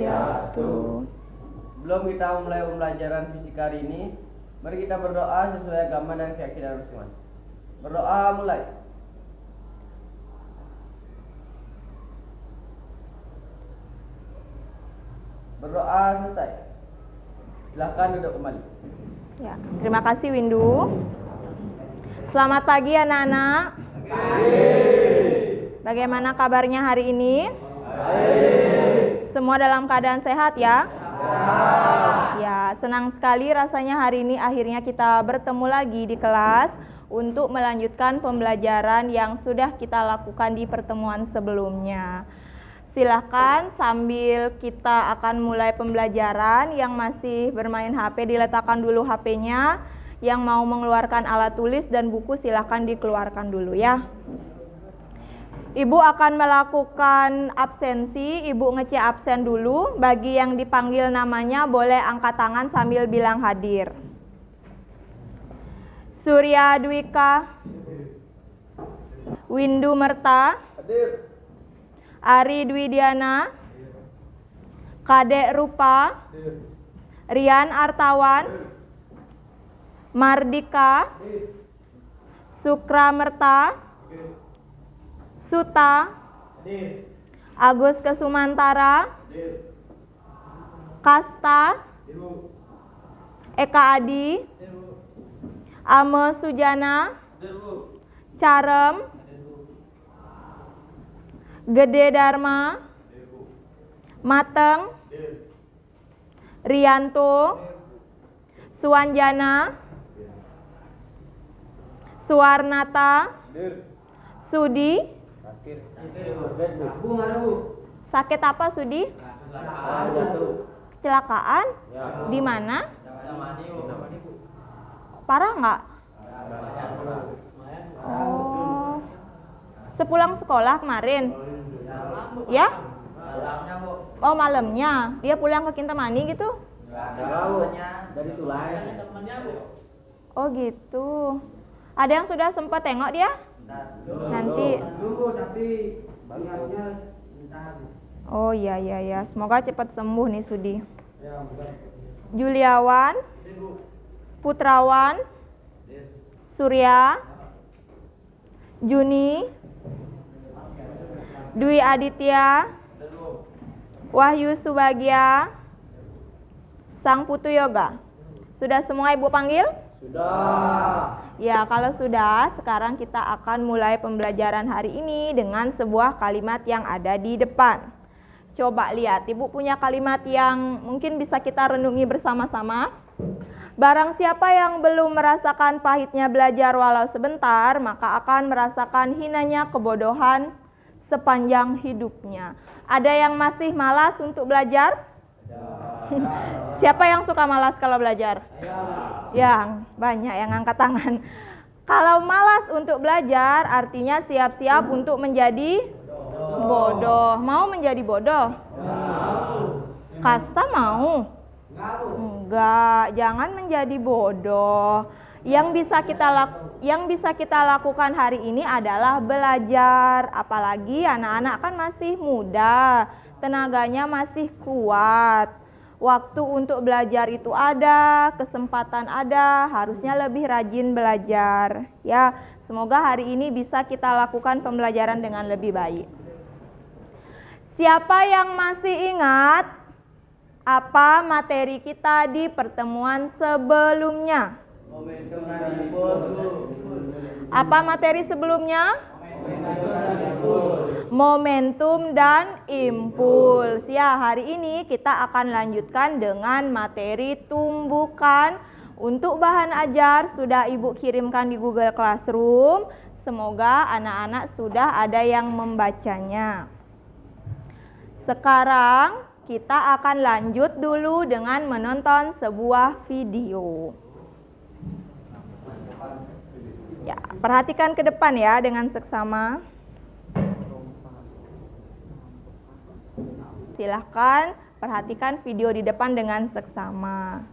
Swastiastu. Sebelum kita mulai pembelajaran fisika hari ini, mari kita berdoa sesuai agama dan keyakinan masing-masing. Berdoa mulai. Berdoa selesai. Silahkan duduk kembali. Ya, terima kasih Windu. Selamat pagi anak-anak. Bagaimana kabarnya hari ini? Semua dalam keadaan sehat ya? Ya, senang sekali rasanya hari ini akhirnya kita bertemu lagi di kelas untuk melanjutkan pembelajaran yang sudah kita lakukan di pertemuan sebelumnya. Silahkan sambil kita akan mulai pembelajaran, yang masih bermain HP diletakkan dulu HP-nya, yang mau mengeluarkan alat tulis dan buku silahkan dikeluarkan dulu ya. Ibu akan melakukan absensi, Ibu ngecek absen dulu. Bagi yang dipanggil namanya boleh angkat tangan sambil bilang hadir. Surya Dwika, Windu Merta, Hadir. Ari Dwidiana, Kadek Rupa, Rian Artawan, Mardika, Sukra Merta, Suta, Agus Kesumantara, Kasta, Eka Adi, Ame Sujana, Carem, Gede Dharma, Mateng, Rianto, Suwanjana, Suwarnata, Sudi. Sakit apa Sudi? Kecelakaan? Di mana? Parah nggak? Oh, sepulang sekolah kemarin? Ya? Oh, malamnya. Dia pulang ke Kintamani gitu? Dari Sulai. Oh gitu. Ada yang sudah sempat tengok dia? Nanti. Oh iya. Semoga cepat sembuh nih Sudi. Juliawan, Putrawan, Surya, Juni, Dwi Aditya, Wahyu Subagia, Sang Putu Yoga. Sudah semua Ibu panggil? Sudah. Ya, kalau sudah, sekarang kita akan mulai pembelajaran hari ini dengan sebuah kalimat yang ada di depan. Coba lihat, Ibu punya kalimat yang mungkin bisa kita renungi bersama-sama. Barang siapa yang belum merasakan pahitnya belajar walau sebentar, maka akan merasakan hinanya kebodohan sepanjang hidupnya. Ada yang masih malas untuk belajar? Siapa yang suka malas kalau belajar? Ya, banyak yang angkat tangan. Kalau malas untuk belajar, artinya siap-siap untuk menjadi bodoh. Mau menjadi bodoh? Kasta mau? Enggak, jangan menjadi bodoh. Yang bisa kita lakukan hari ini adalah belajar. Apalagi anak-anak kan masih muda, tenaganya masih kuat. Waktu untuk belajar itu ada, kesempatan ada, harusnya lebih rajin belajar. Ya, semoga hari ini bisa kita lakukan pembelajaran dengan lebih baik. Siapa yang masih ingat apa materi kita di pertemuan sebelumnya? Apa materi sebelumnya? Momentum dan impuls. Ya, hari ini kita akan lanjutkan dengan materi tumbukan. Untuk bahan ajar sudah Ibu kirimkan di Google Classroom. Semoga anak-anak sudah ada yang membacanya. Sekarang kita akan lanjut dulu dengan menonton sebuah video. Ya, perhatikan ke depan ya dengan seksama. Silahkan perhatikan video di depan dengan seksama.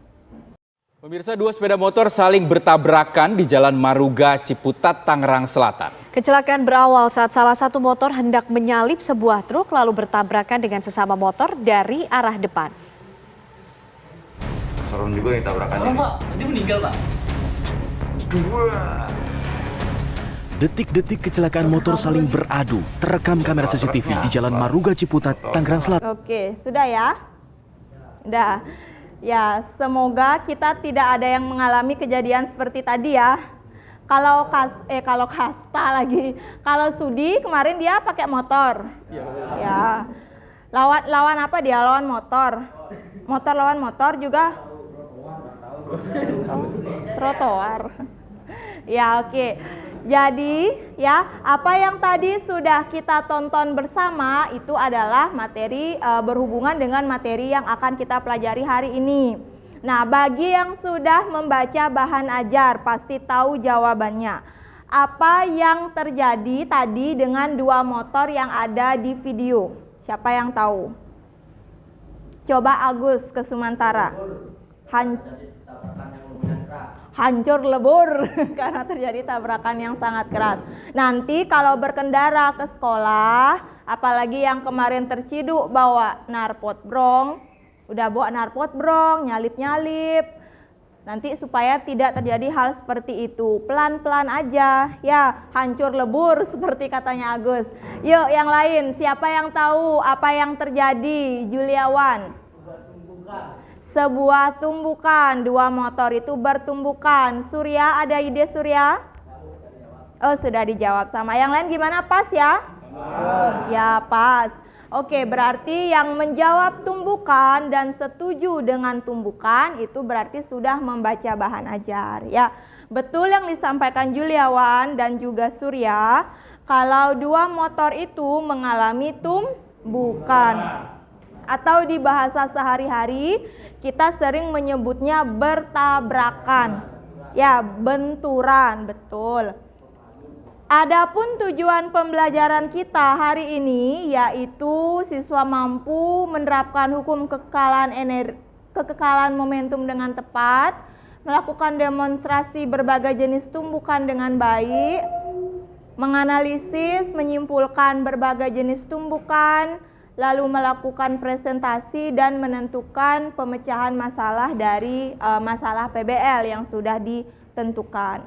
Pemirsa, dua sepeda motor saling bertabrakan di Jalan Maruga, Ciputat, Tangerang Selatan. Kecelakaan berawal saat salah satu motor hendak menyalip sebuah truk lalu bertabrakan dengan sesama motor dari arah depan. Serem juga nih tabrakannya. Pak, tadi meninggal Pak. Detik-detik kecelakaan motor saling beradu terekam kamera CCTV di Jalan Maruga, Ciputat, Tangerang Selatan. Oke, sudah ya? Udah. Ya, semoga kita tidak ada yang mengalami kejadian seperti tadi ya. Kalau kasta lagi. Kalau Sudi kemarin dia pakai motor. Ya. Lawan apa dia? Lawan motor. Motor lawan motor juga. Trotoar. Ya, oke. Jadi ya, apa yang tadi sudah kita tonton bersama itu adalah materi berhubungan dengan materi yang akan kita pelajari hari ini. Nah, bagi yang sudah membaca bahan ajar pasti tahu jawabannya. Apa yang terjadi tadi dengan dua motor yang ada di video? Siapa yang tahu? Coba Agus ke Sumantara. Hancur lebur karena terjadi tabrakan yang sangat keras. Nanti kalau berkendara ke sekolah, apalagi yang kemarin terciduk bawa narpot brong, udah bawa narpot brong, nyalip-nyalip. Nanti supaya tidak terjadi hal seperti itu, pelan-pelan aja, ya hancur lebur seperti katanya Agus. Yuk yang lain, siapa yang tahu apa yang terjadi? Juliawan. Sebuah tumbukan, dua motor itu bertumbukan. Surya, ada ide Surya? Oh, sudah dijawab sama. Yang lain gimana? Pas ya? Ya, pas. Oke, berarti yang menjawab tumbukan dan setuju dengan tumbukan itu berarti sudah membaca bahan ajar ya. Betul yang disampaikan Juliawan dan juga Surya, kalau dua motor itu mengalami tumbukan. Atau di bahasa sehari-hari kita sering menyebutnya bertabrakan. Ya, benturan, betul. Adapun tujuan pembelajaran kita hari ini yaitu siswa mampu menerapkan hukum kekekalan momentum dengan tepat, melakukan demonstrasi berbagai jenis tumbukan dengan baik, menganalisis, menyimpulkan berbagai jenis tumbukan, lalu melakukan presentasi dan menentukan pemecahan masalah dari masalah PBL yang sudah ditentukan.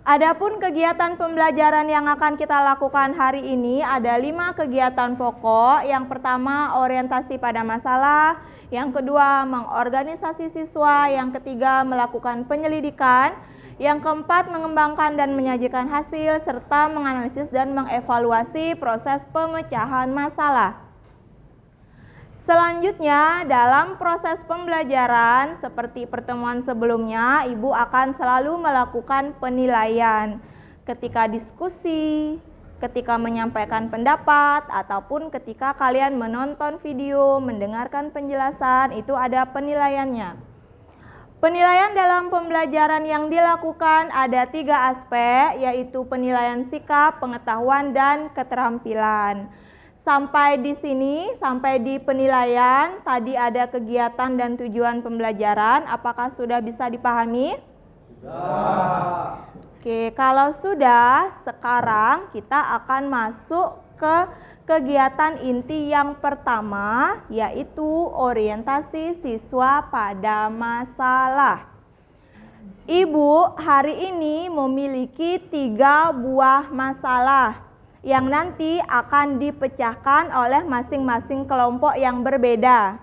Adapun kegiatan pembelajaran yang akan kita lakukan hari ini ada 5 kegiatan pokok. Yang pertama orientasi pada masalah, yang kedua mengorganisasi siswa, yang ketiga melakukan penyelidikan, yang keempat mengembangkan dan menyajikan hasil, serta menganalisis dan mengevaluasi proses pemecahan masalah. Selanjutnya, dalam proses pembelajaran seperti pertemuan sebelumnya, Ibu akan selalu melakukan penilaian ketika diskusi, ketika menyampaikan pendapat, ataupun ketika kalian menonton video, mendengarkan penjelasan, itu ada penilaiannya. Penilaian dalam pembelajaran yang dilakukan ada 3 aspek, yaitu penilaian sikap, pengetahuan, dan keterampilan. Sampai di sini, sampai di penilaian, tadi ada kegiatan dan tujuan pembelajaran. Apakah sudah bisa dipahami? Sudah. Oke, kalau sudah, sekarang kita akan masuk ke kegiatan inti yang pertama, yaitu orientasi siswa pada masalah. Ibu hari ini memiliki 3 buah masalah yang nanti akan dipecahkan oleh masing-masing kelompok yang berbeda.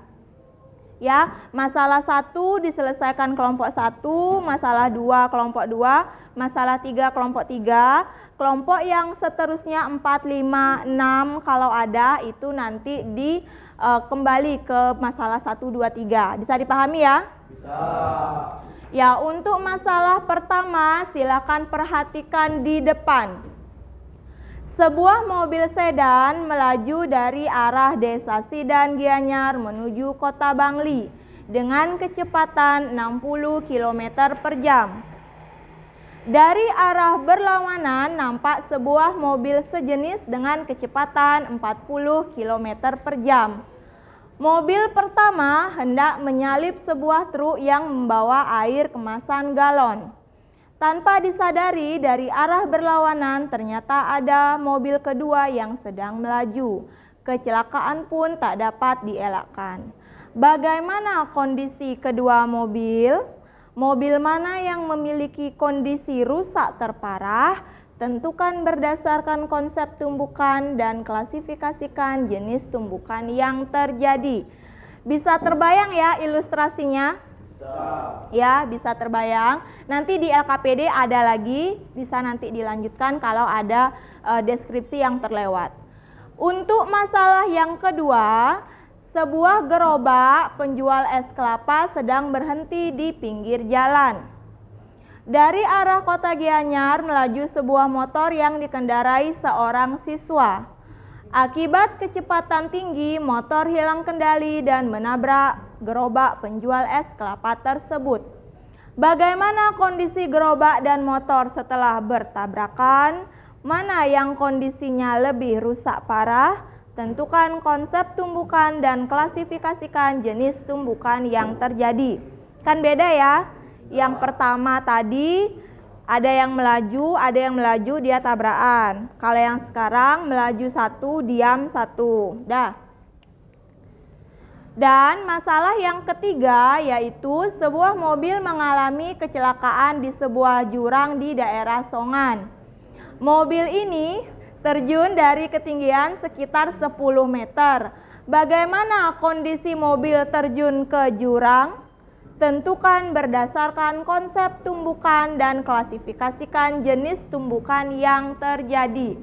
Ya, masalah 1 diselesaikan kelompok 1, masalah 2 kelompok 2, masalah 3 kelompok 3, kelompok yang seterusnya 4, 5, 6 kalau ada itu nanti kembali ke masalah 1, 2, 3. Bisa dipahami ya? Bisa. Ya, untuk masalah pertama silakan perhatikan di depan. Sebuah mobil sedan melaju dari arah Desa Sidan Gianyar menuju Kota Bangli dengan kecepatan 60 km per jam. Dari arah berlawanan nampak sebuah mobil sejenis dengan kecepatan 40 km per jam. Mobil pertama hendak menyalip sebuah truk yang membawa air kemasan galon. Tanpa disadari, dari arah berlawanan ternyata ada mobil kedua yang sedang melaju. Kecelakaan pun tak dapat dielakkan. Bagaimana kondisi kedua mobil? Mobil mana yang memiliki kondisi rusak terparah? Tentukan berdasarkan konsep tumbukan dan klasifikasikan jenis tumbukan yang terjadi. Bisa terbayang ya ilustrasinya? Ya, bisa terbayang. Nanti di LKPD ada lagi, bisa nanti dilanjutkan kalau ada deskripsi yang terlewat. Untuk masalah yang kedua, sebuah gerobak penjual es kelapa sedang berhenti di pinggir jalan. Dari arah Kota Gianyar melaju sebuah motor yang dikendarai seorang siswa. Akibat kecepatan tinggi, motor hilang kendali dan menabrak gerobak penjual es kelapa tersebut. Bagaimana kondisi gerobak dan motor setelah bertabrakan? Mana yang kondisinya lebih rusak parah? Tentukan konsep tumbukan dan klasifikasikan jenis tumbukan yang terjadi. Kan beda ya? Yang pertama tadi ada yang melaju dia tabrakan. Kalau yang sekarang melaju satu, diam satu. Dah. Dan masalah yang ketiga yaitu sebuah mobil mengalami kecelakaan di sebuah jurang di daerah Songan. Mobil ini terjun dari ketinggian sekitar 10 meter. Bagaimana kondisi mobil terjun ke jurang? Tentukan berdasarkan konsep tumbukan dan klasifikasikan jenis tumbukan yang terjadi.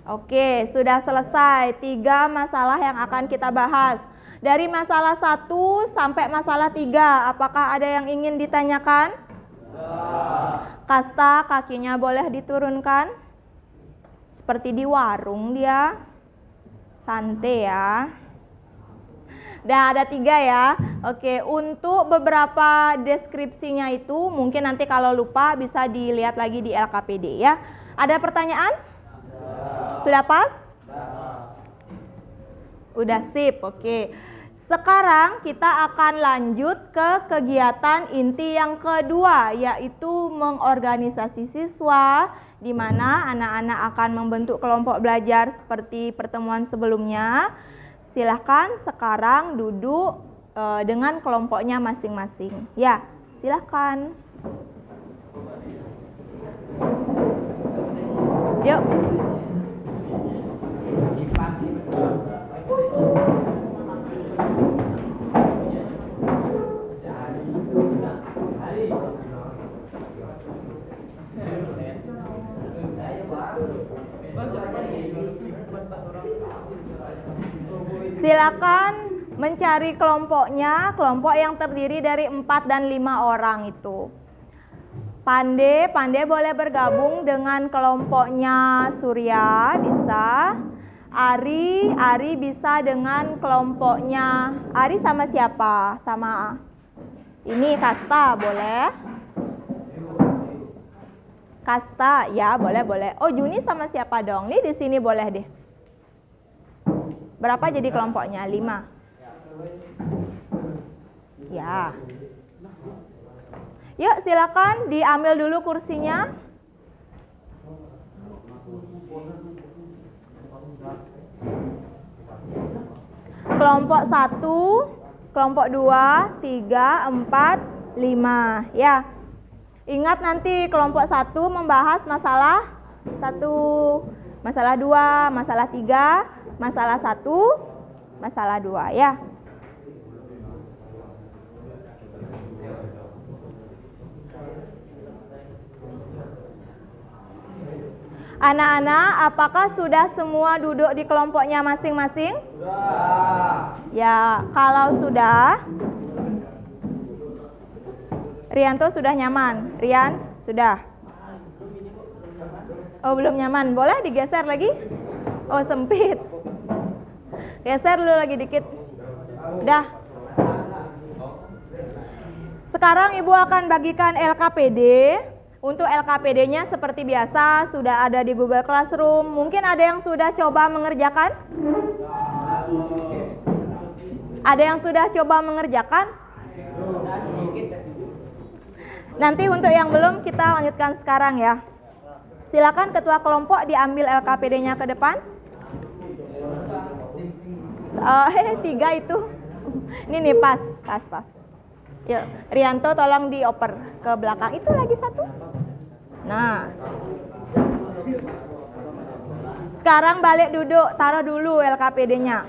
Oke, sudah selesai 3 masalah yang akan kita bahas. Dari masalah 1 sampai masalah 3, apakah ada yang ingin ditanyakan? Kasta, kakinya boleh diturunkan. Seperti di warung dia. Santai ya. Dan ada 3 ya. Oke, untuk beberapa deskripsinya itu mungkin nanti kalau lupa bisa dilihat lagi di LKPD ya. Ada pertanyaan? Sudah pas? Udah sip, oke. Sekarang kita akan lanjut ke kegiatan inti yang kedua, yaitu mengorganisasi siswa, di mana anak-anak akan membentuk kelompok belajar seperti pertemuan sebelumnya. Silahkan sekarang duduk dengan kelompoknya masing-masing. Ya, silahkan. Yuk. Silakan mencari kelompoknya, kelompok yang terdiri dari 4 dan 5 orang itu. Pande boleh bergabung dengan kelompoknya Surya, bisa. Ari bisa dengan kelompoknya. Ari sama siapa? Sama ini Kasta, boleh? Kasta, ya boleh. Oh, Juni sama siapa dong? Nih di sini boleh deh. Berapa jadi kelompoknya? 5. Ya. Yuk silakan diambil dulu kursinya. Kelompok 1, kelompok 2, 3, 4, 5. Ya. Ingat nanti kelompok 1 membahas masalah 1, masalah 2, masalah 3, masalah 1, masalah 2 ya. Anak-anak, apakah sudah semua duduk di kelompoknya masing-masing? Sudah. Ya, kalau sudah, Rianto sudah nyaman. Rian, sudah. Oh, belum nyaman. Boleh digeser lagi? Oh, sempit. Geser dulu lagi dikit. Udah. Sekarang Ibu akan bagikan LKPD. Untuk LKPD-nya seperti biasa sudah ada di Google Classroom. Mungkin ada yang sudah coba mengerjakan? Ada yang sudah coba mengerjakan? Nanti untuk yang belum kita lanjutkan sekarang ya. Silakan ketua kelompok diambil LKPD-nya ke depan. 3 itu. Ini nih pas. Yuk, Rianto tolong dioper ke belakang. Itu lagi 1. Nah. Sekarang balik duduk, taruh dulu LKPD-nya.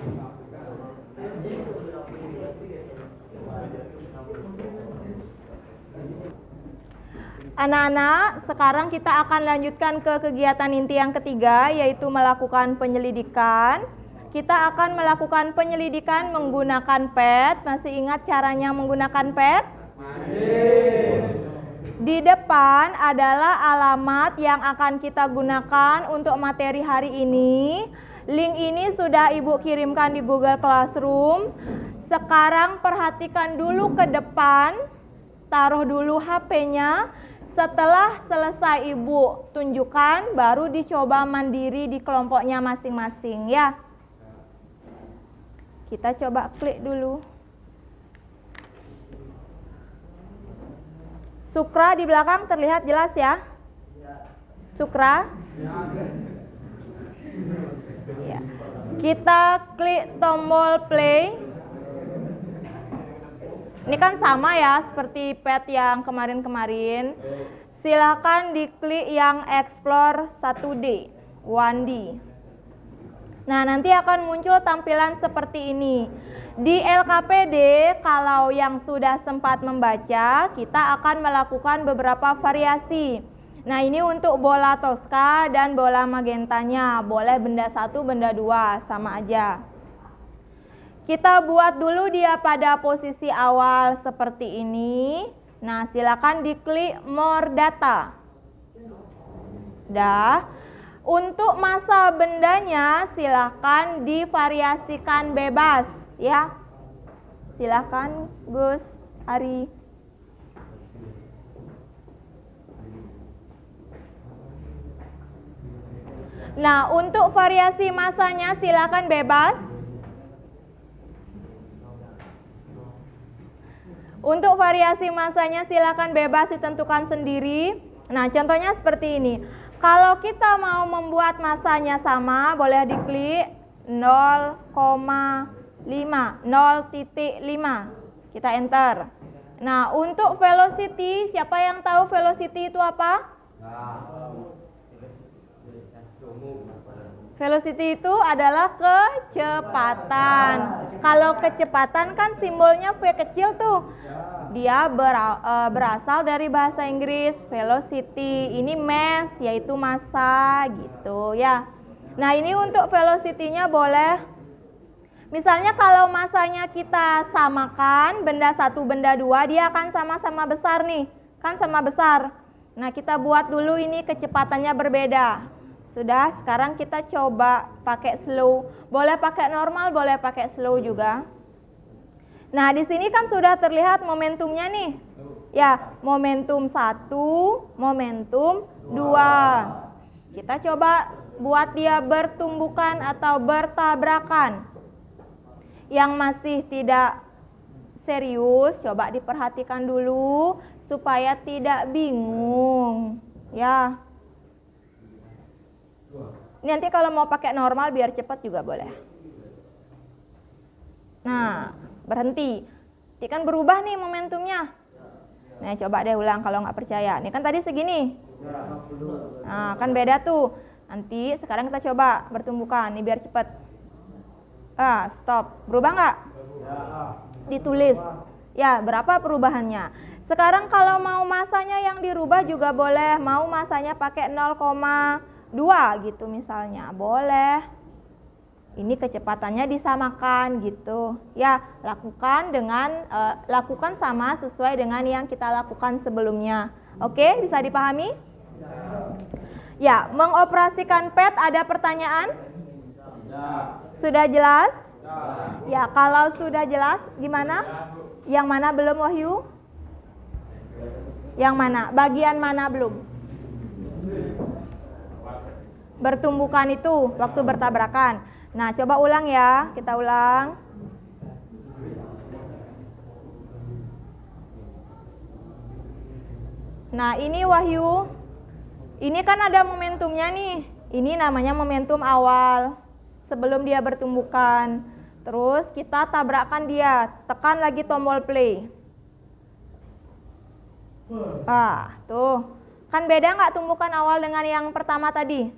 Anak-anak, sekarang kita akan lanjutkan ke kegiatan inti yang ketiga, yaitu melakukan penyelidikan. Kita akan melakukan penyelidikan menggunakan pet. Masih ingat caranya menggunakan pet? Masih. Di depan adalah alamat yang akan kita gunakan untuk materi hari ini. Link ini sudah Ibu kirimkan di Google Classroom. Sekarang perhatikan dulu ke depan, taruh dulu HP-nya. Setelah selesai Ibu tunjukkan, baru dicoba mandiri di kelompoknya masing-masing ya. Kita coba klik dulu. Sukra di belakang terlihat jelas ya? Sukra? Ya. Kita klik tombol play. Ini kan sama ya seperti pet yang kemarin-kemarin. Silakan diklik yang explore 1D, 1D. Nah, nanti akan muncul tampilan seperti ini. Di LKPD, kalau yang sudah sempat membaca, kita akan melakukan beberapa variasi. Nah, ini untuk bola Tosca dan bola magentanya. Boleh benda 1, benda 2, sama aja. Kita buat dulu dia pada posisi awal seperti ini. Nah, silakan diklik more data. Dah. Untuk masa bendanya silakan divariasikan bebas ya. Silakan Gus Ari. Nah, untuk variasi masanya silakan bebas. Untuk variasi masanya silakan bebas ditentukan sendiri. Nah, contohnya seperti ini. Kalau kita mau membuat masanya sama, boleh diklik 0,5, 0,5. Kita enter. Nah, untuk velocity, siapa yang tahu velocity itu apa? Velocity itu adalah kecepatan. Kalau kecepatan kan simbolnya V kecil tuh. Dia berasal dari bahasa Inggris velocity. Ini mass yaitu massa gitu ya. Nah, ini untuk velocity-nya boleh. Misalnya kalau massanya kita samakan benda 1 benda 2, dia akan sama-sama besar nih. Kan sama besar. Nah, kita buat dulu ini kecepatannya berbeda. Sudah, sekarang kita coba pakai slow. Boleh pakai normal, boleh pakai slow juga. Nah, di sini kan sudah terlihat momentumnya nih. Ya, momentum 1, momentum 2. Kita coba buat dia bertumbukan atau bertabrakan. Yang masih tidak serius, coba diperhatikan dulu supaya tidak bingung. Ya. Nanti kalau mau pakai normal biar cepat juga boleh. Nah, berhenti. Ini kan berubah nih momentumnya. Nah, coba deh ulang kalau nggak percaya. Ini kan tadi segini. Nah, kan beda tuh. Nanti sekarang kita coba bertumbukan. Ini biar cepat. Stop. Berubah nggak? Ditulis. Ya, berapa perubahannya? Sekarang kalau mau masanya yang dirubah juga boleh. Mau masanya pakai 0,2 gitu misalnya. Boleh. Ini kecepatannya disamakan gitu. Ya, lakukan sama sesuai dengan yang kita lakukan sebelumnya. Oke, bisa dipahami? Ya, mengoperasikan pet ada pertanyaan? Sudah jelas? Ya, kalau sudah jelas gimana? Yang mana belum, Wahyu? Yang mana? Bagian mana belum? Bertumbukan itu waktu bertabrakan. Nah, coba ulang ya, kita ulang. Nah, ini Wahyu. Ini kan ada momentumnya nih. Ini namanya momentum awal. Sebelum dia bertumbukan. Terus kita tabrakkan dia. Tekan lagi tombol play. Tuh. Kan beda nggak tumbukan awal dengan yang pertama tadi?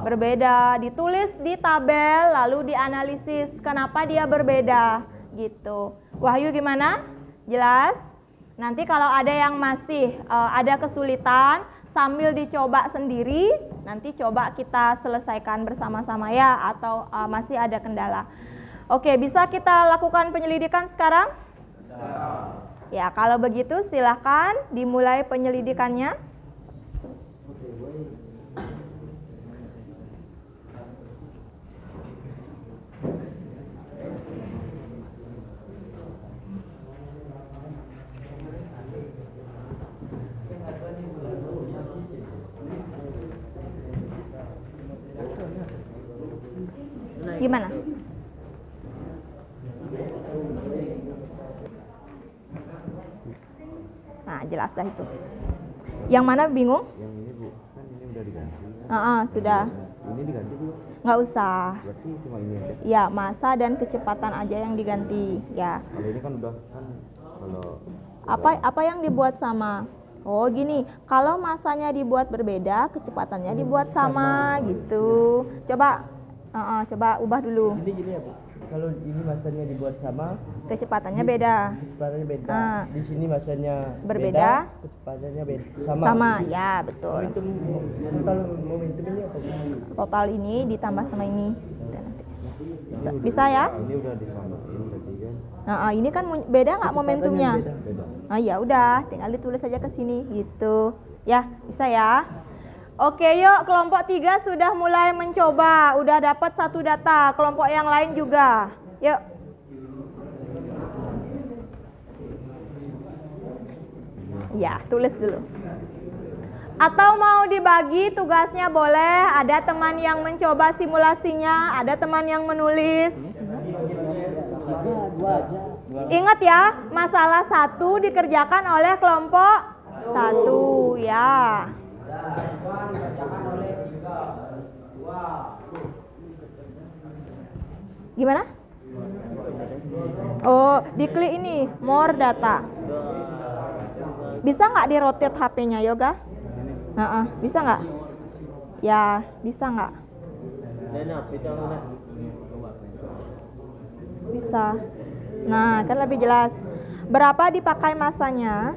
Berbeda. Ditulis di tabel, lalu dianalisis. Kenapa dia berbeda? Gitu. Wahyu gimana? Jelas? Nanti kalau ada yang masih ada kesulitan, sambil dicoba sendiri, nanti coba kita selesaikan bersama-sama ya, atau masih ada kendala. Oke, bisa kita lakukan penyelidikan sekarang? Ya, kalau begitu silahkan dimulai penyelidikannya. Gimana? Nah, jelas dah itu. Yang mana bingung? Yang ini Bu, kan ini udah diganti. Sudah. Ini diganti Bu. Nggak usah. Berarti cuma ini aja. Ya, masa dan kecepatan aja yang diganti. Ya. Kalau ini kan udah kan kalau Apa yang dibuat sama? Oh, gini. Kalau masanya dibuat berbeda, kecepatannya dibuat sama gitu. Coba coba ubah dulu. Jadi gini ya Bu. Kalau ini masanya dibuat sama, Kecepatannya beda. kecepatannya beda. Ah. Di sini masanya Berbeda. kecepatannya beda. Sama. Sama, ya betul. Total momentum ini apa Bu? Total ini ditambah sama ini. Bisa ya? ini udah disamain berarti kan. Ini kan beda nggak momentumnya? Beda. Ya udah, tinggal ditulis aja ke sini gitu. Ya, bisa ya. Oke, yuk kelompok 3 sudah mulai mencoba. Udah dapat 1 data. Kelompok yang lain juga. Yuk. Ya, tulis dulu. Atau mau dibagi tugasnya boleh. Ada teman yang mencoba simulasinya, ada teman yang menulis. Ingat ya, masalah 1 dikerjakan oleh kelompok 1 ya. Gimana? Oh, diklik ini, more data. Bisa nggak di-rotate HP-nya, Yoga? Bisa nggak? Ya, bisa nggak? Bisa. Nah, kan lebih jelas. Berapa dipakai masanya?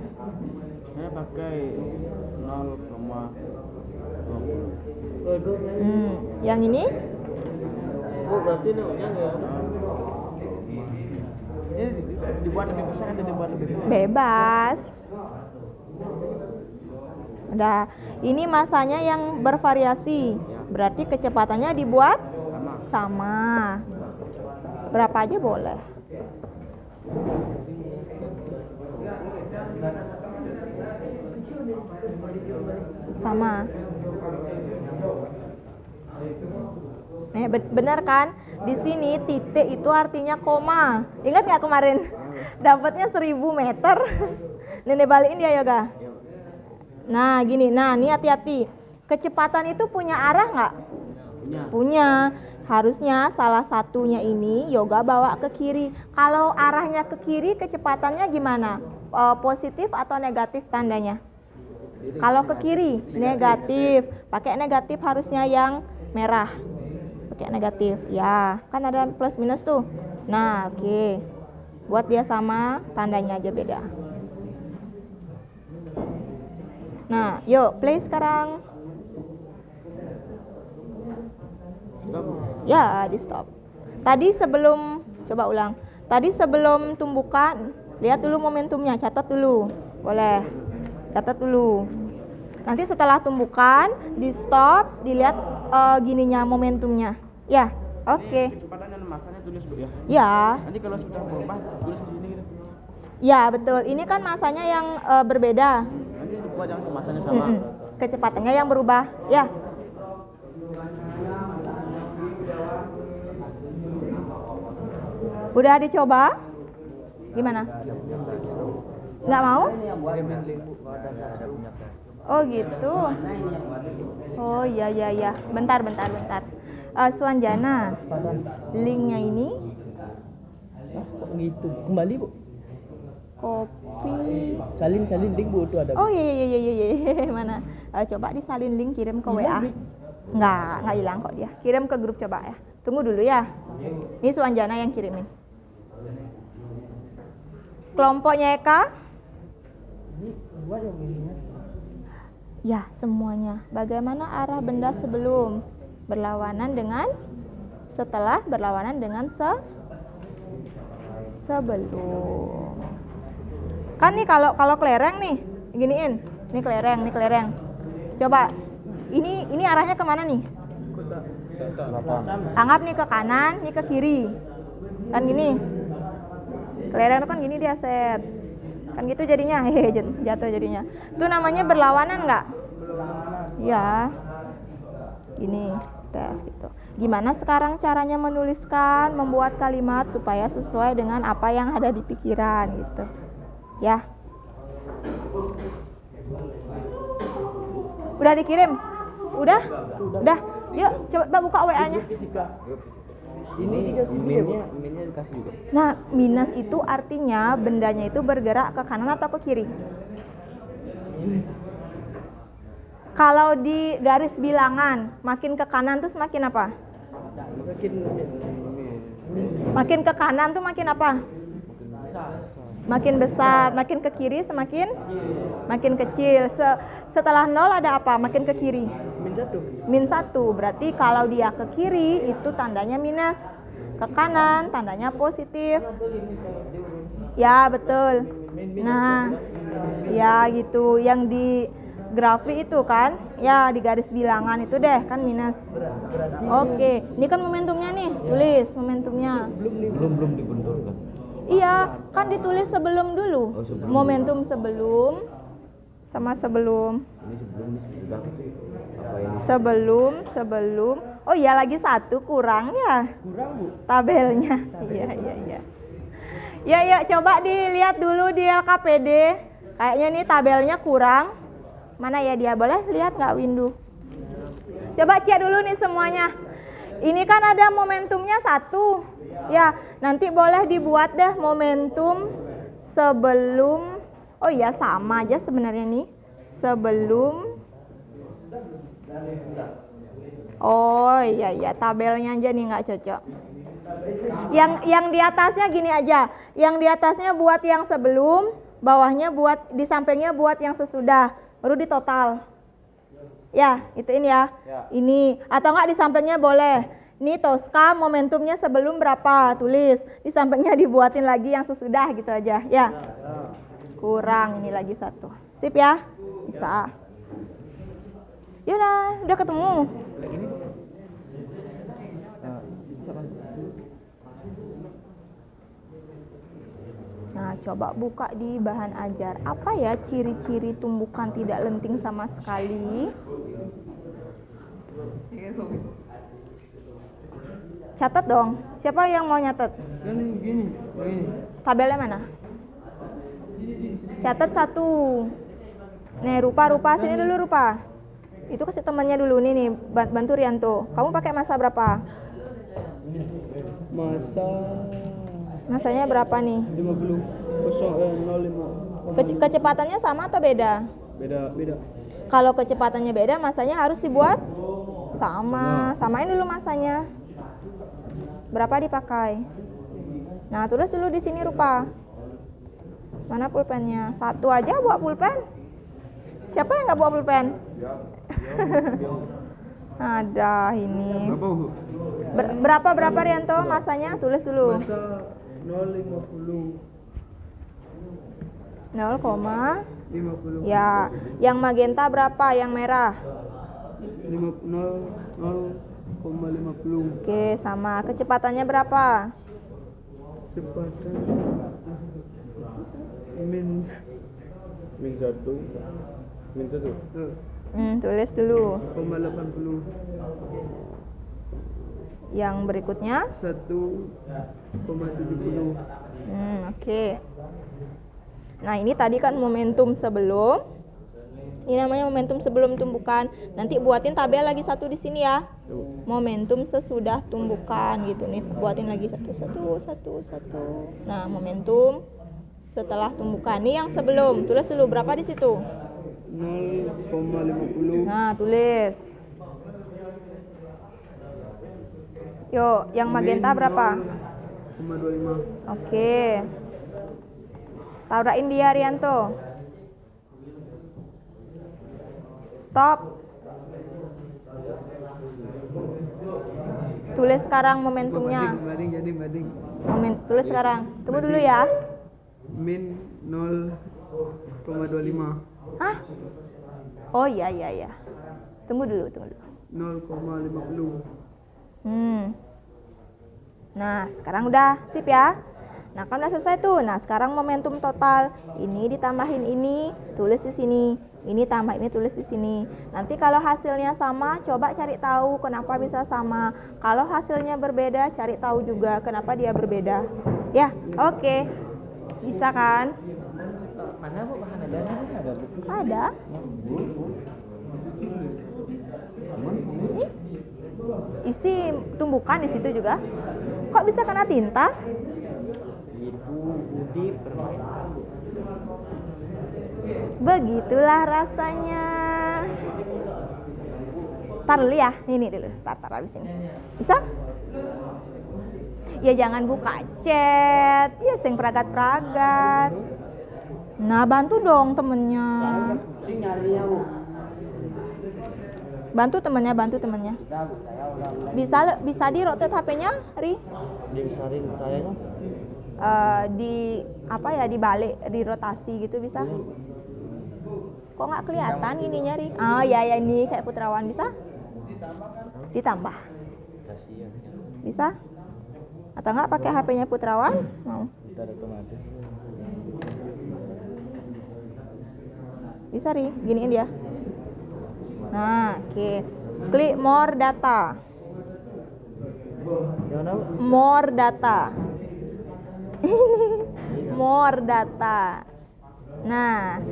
Saya pakai 0,20. Yang ini? Bu, berarti ini udah ya. Ini dibuat lebih besar atau dibuat lebih kecil? Bebas. Udah, ini masanya yang bervariasi. Berarti kecepatannya dibuat sama. Berapa aja boleh. Sama. Benar kan? Di sini titik itu artinya koma. Ingat nggak kemarin? Dapatnya 1000 meter. Nenek balikin dia, Yoga. Nah, gini. Nah, ini hati-hati. Kecepatan itu punya arah nggak? Punya. Harusnya salah satunya ini Yoga bawa ke kiri. Kalau arahnya ke kiri, kecepatannya gimana? Positif atau negatif tandanya? Kalau ke kiri, negatif. Pakai negatif harusnya yang merah. Pakai negatif. Ya, kan ada plus minus tuh. Nah, oke. Buat dia sama, tandanya aja beda. Nah, yuk play sekarang. Ya, di stop. Tadi sebelum, coba ulang. Tadi sebelum tumbukan, lihat dulu momentumnya, catat dulu. Boleh. Catat dulu. Nanti setelah tumbukan, di stop, dilihat gininya momentumnya. Ya, oke. Kecepatan dan masanya tulis Bu ya. Ya. Nanti kalau sudah berubah tulis di sini gitu. Ya, betul. Ini kan masanya yang berbeda. Nanti dibuat yang masanya sama. Kecepatannya yang berubah. Ya. Udah dicoba? Gimana? Nggak mau? Kirimin link Bu, kalau ada punya kelas. Oh gitu. Oh iya. Bentar. Suanjana, linknya ini Kok gitu? Kembali Bu. kopi. Salin link Bu itu ada. Oh iya. Mana? Coba disalin link kirim ke WA. Nggak hilang kok dia. Kirim ke grup coba ya. Tunggu dulu ya. Ini Suanjana yang kirimin. Kelompoknya Eka? Ya, semuanya. Bagaimana arah benda sebelum berlawanan dengan setelah berlawanan dengan sebelum. Kan nih kalau kelereng nih, giniin. Ini kelereng. Coba ini arahnya kemana nih? Anggap nih ke kanan, nih ke kiri. Kan gini. Kelereng itu kan gini dia set. Kan gitu jadinya. Jatuh jadinya. Itu namanya berlawanan nggak? Ya. Gini, tes gitu. Gimana sekarang caranya menuliskan, membuat kalimat supaya sesuai dengan apa yang ada di pikiran gitu. Ya. Udah dikirim? Udah? Yuk, coba buka WA-nya. Ini dikasih minnya dikasih juga. Nah, minus itu artinya bendanya itu bergerak ke kanan atau ke kiri? Kalau di garis bilangan, makin ke kanan tuh semakin apa? Makin ke kanan tuh makin apa? Makin besar. Makin ke kiri semakin kecil. Setelah 0 ada apa? Makin ke kiri. -1. Berarti kalau dia ke kiri itu tandanya minus. Ke kanan tandanya positif. Ya, betul. Nah, ya gitu. Yang di grafik itu kan, ya di garis bilangan itu deh kan minus. Oke, ini kan momentumnya nih, tulis momentumnya. Belum dibenturkan. Iya, kan ditulis sebelum dulu. Momentum sebelum sama sebelum. Sebelum. Oh iya, lagi 1 kurang ya. Kurang Bu. Tabelnya. Iya. Ya, coba dilihat dulu di LKPD. Kayaknya nih tabelnya kurang. Mana ya dia? Boleh lihat nggak Windu? Coba cek dulu nih semuanya. Ini kan ada momentumnya 1. Ya, nanti boleh dibuat deh momentum sebelum. Oh iya, sama aja sebenarnya nih. Sebelum. Oh iya, tabelnya aja nih nggak cocok. Yang di atasnya gini aja. Yang di atasnya buat yang sebelum, bawahnya buat di sampingnya buat yang sesudah. Baru di total. Ya, ituin ya. Ini atau enggak di sampingnya boleh. Ini Tosca momentumnya sebelum berapa? Tulis. Di sampingnya dibuatin lagi yang sesudah gitu aja. Ya. Kurang ini lagi 1. Sip ya? Bisa. Yaudah, udah ketemu. Nah, coba buka di bahan ajar. Apa ya ciri-ciri tumbukan tidak lenting sama sekali? Catat dong. Siapa yang mau nyatet? Gini. Tabelnya mana? Catat 1. Nih, rupa sini dulu rupa. Itu kasih temannya dulu nih, bantu Rianto. Kamu pakai masa berapa? Masanya berapa nih? 50. Kecepatannya sama atau beda? Beda. Kalau kecepatannya beda, masanya harus dibuat sama. Samain dulu masanya. Berapa dipakai? Nah, tulis dulu di sini rupa. Mana pulpennya? 1 aja buat pulpen. Siapa yang nggak bawa pulpen? Ada ini. Berapa Rianto masanya? Tulis dulu. Masa 0,50. 0,50. Ya, yang magenta berapa? Yang merah? 0,50. Oke, sama. Kecepatannya berapa? Kecepatan min 1. Tulis dulu. 0,80. Yang berikutnya? 1,70. Oke. Nah, ini tadi kan momentum sebelum. Ini namanya momentum sebelum tumbukan. Nanti buatin tabel lagi satu di sini ya. Momentum sesudah tumbukan gitu nih. Buatin lagi satu. Nah, momentum setelah tumbukan. Nih yang sebelum. Tulis dulu berapa di situ? 0,50. Nah, tulis. Yuk, yang magenta berapa? 0,25. Oke. Tabrakin dia, Rianto. Stop. Tulis sekarang momentumnya. Banding. Tulis sekarang. Tunggu dulu ya. Min 0,25. Hah? Oh iya. Tunggu dulu. 0,50. Nah, sekarang udah sip ya. Nah, kan udah selesai tuh. Nah, sekarang momentum total. Ini ditambahin ini, tulis di sini. Ini tambah ini, tulis di sini. Nanti kalau hasilnya sama, coba cari tahu kenapa bisa sama. Kalau hasilnya berbeda, cari tahu juga kenapa dia berbeda. Ya, oke. Bisa kan? Mana Bu bahan ajarnya ada Bu? Ada. Ini isi tumbukan di situ juga. Kok bisa kena tinta? Ibu Budi permainan Bu. Begitulah rasanya. Tar dulu ya. Ini dulu. Tar habis ini. Bisa? Ya jangan buka chat. Ya sing peragat-peragat. Nah, bantu dong temennya. Pusing nyarinya Bu. Bantu temennya. Bisa di rotate HP-nya, Ri? Dibesarin sayanya. Di apa ya, dibalik, di rotasi gitu bisa? Kok nggak kelihatan ininya, Ri? Oh ya ini kayak Putrawan bisa? Ditambah. Bisa? Atau nggak pakai HP-nya Putrawan? Mau? Bisa, Ri? Giniin dia. Nah, oke. Klik more data. More data. More data. Nah,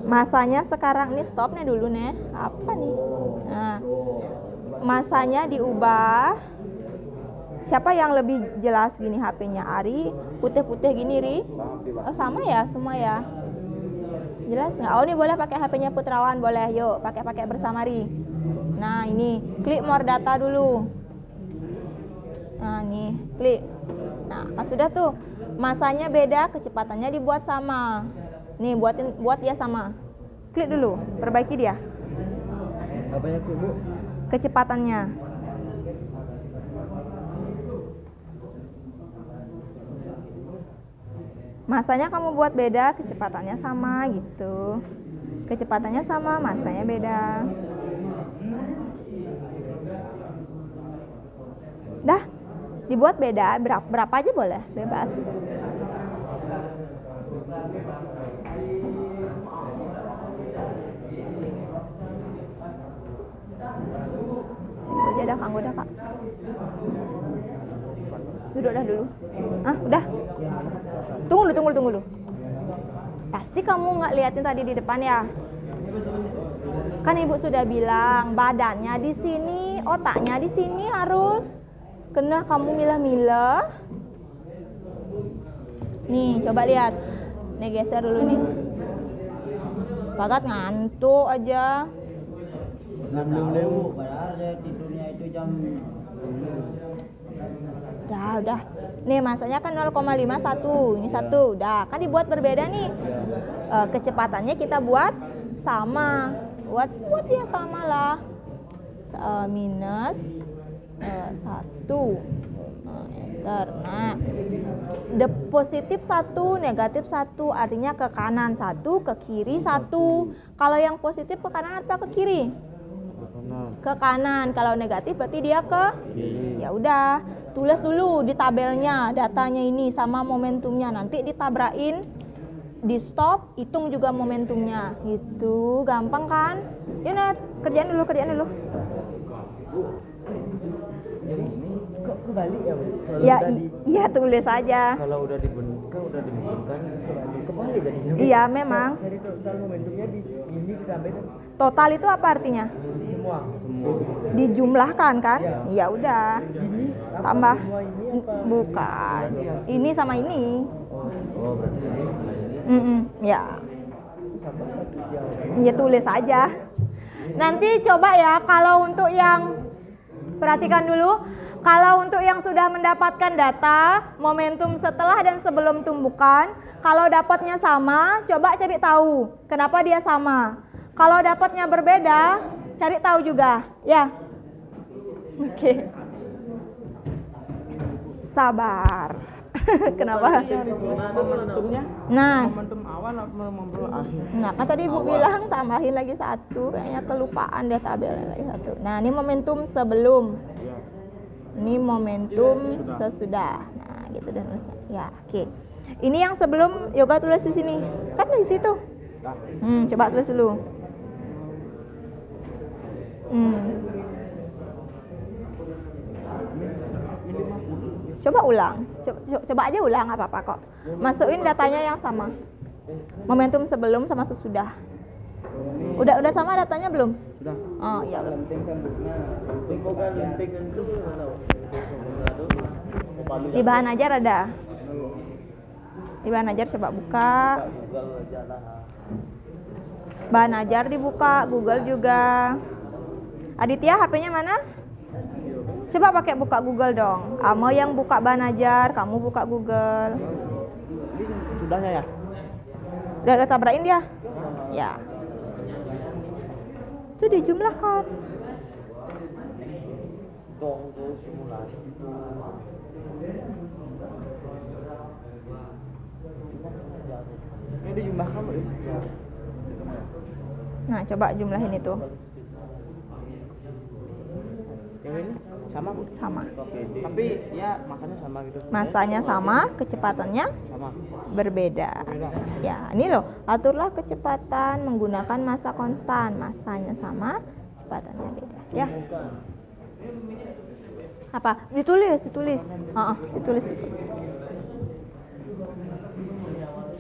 masanya sekarang ini stopnya dulu nih. Apa nih? Nah, masanya diubah. Siapa yang lebih jelas gini HP-nya? Ari, putih-putih gini, Ri? Oh, sama ya, semua ya. Jelas nggak? Oh, ini boleh pakai HP-nya Putrawan, boleh. Yuk, pakai bersama, Ri. Nah, ini klik more data dulu. Nah, nih, klik. Nah, kan sudah tuh. Masanya beda, kecepatannya dibuat sama. Nih, buat dia sama. Klik dulu, perbaiki dia. Apa ya Bu? Kecepatannya. Masanya kamu buat beda, kecepatannya sama gitu. Kecepatannya sama, masanya beda. Dah, dibuat beda, berapa aja boleh, bebas. Situ aja dah, Kang, udah Kak. Duduk dah dulu. Ah, udah. Tunggu dulu. Pasti kamu nggak liatin tadi di depan ya? Kan Ibu sudah bilang badannya di sini, otaknya di sini harus. Kena kamu milah-milah. Nih, coba lihat. Nih geser dulu nih. Pakat ngantuk aja. Belum padahal saya tidurnya itu jam. Udah. Nih masanya kan 0,51, ini 1. Udah, kan dibuat berbeda nih. Kecepatannya kita buat sama. Buat dia sama lah. Minus 1. Enter. Nah, positif 1, negatif 1, artinya ke kanan 1, ke kiri 1. Kalau yang positif ke kanan atau ke kiri? Ke kanan. Kalau negatif berarti dia ke ya udah, tulis dulu di tabelnya datanya ini sama momentumnya, nanti ditabrakin, di stop, hitung juga momentumnya. Gitu, gampang kan? Yuk, Nat, kerjain dulu. Yang ini kok kebalik ya Bu? Kalau Ya, udah iya tulis aja. kalau udah dibentuk, udah dibentukkan kebalik jadinya. Iya, memang. Jadi total momentumnya di ini ditambahin Total itu apa artinya? semua. Dijumlahkan kan? Iya udah. Ini apa Tambah. semua ini apa? Bukan. Ini sama ini. Oh, berarti ini sama ini. Ya. Ya tulis aja. Nanti coba ya kalau untuk yang perhatikan dulu. Kalau untuk yang sudah mendapatkan data, momentum setelah dan sebelum tumbukan, kalau dapatnya sama, coba cari tahu kenapa dia sama. Kalau dapatnya berbeda, cari tahu juga, ya. Oke. Sabar. Kenapa? Momentumnya Nah, momentum awal atau momentum akhir? nah kan tadi Ibu bilang tambahin lagi satu, kayaknya kelupaan deh tabelnya lagi satu. Nah, ini momentum sebelum. Ini momentum sesudah. Nah, gitu dan terusnya. Ya, oke. Ini yang sebelum Yoga tulis di sini. Kan di situ. Coba tulis dulu. Coba ulang. Coba aja ulang, nggak apa-apa kok. Masukin datanya yang sama. Momentum sebelum sama sesudah. Udah sama datanya belum? Sudah. Oh, iya. Lenting sambutnya. Lenting bukan lenting itu mana? Di bahan ajar ada. Di bahan ajar coba buka. Google aja lah. Bahan ajar dibuka, Google juga. Aditya HP-nya mana? Coba pakai buka Google dong. Kamu yang buka bahan ajar, kamu buka Google. Ini sudahnya ya? Udah tabrakin dia? Ya. Itu dijumlahkan. Dong tuh simulasi. Ini dijumlahkan Bu. Nah, coba jumlahin itu. Yang ini sama Bu? Sama. Oke. Tapi ya masanya sama gitu. Masanya sama, kecepatannya Sama. berbeda. Ya, ini loh. Aturlah kecepatan menggunakan massa konstan. Massanya sama, kecepatannya beda. Ya. Apa? Ditulis. Ditulis.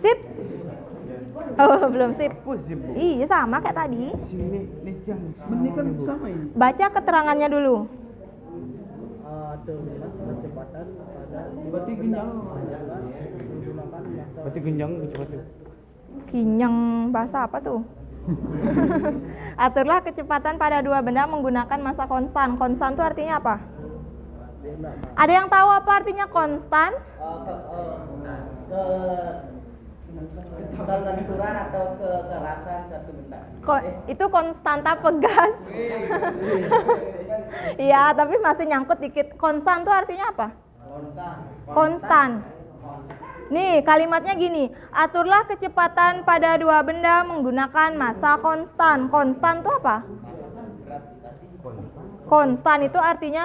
Sip. Oh, belum sip. Iya, sama kayak tadi. Ini kan sama ini. Baca keterangannya dulu. Kecepatan pada Berarti genjang. berarti genjang kecepatan. Kinyang bahasa apa tuh? Aturlah kecepatan pada dua benda menggunakan massa konstan. Konstan itu artinya apa? Ada yang tahu apa artinya konstan? Kelenturan atau kekerasan satu benda. Itu konstanta pegas. Iya, tapi masih nyangkut dikit. Konstan itu artinya apa? Konstan. Nih, kalimatnya gini. Aturlah kecepatan pada dua benda menggunakan massa konstan. Konstan itu apa? Konstan itu artinya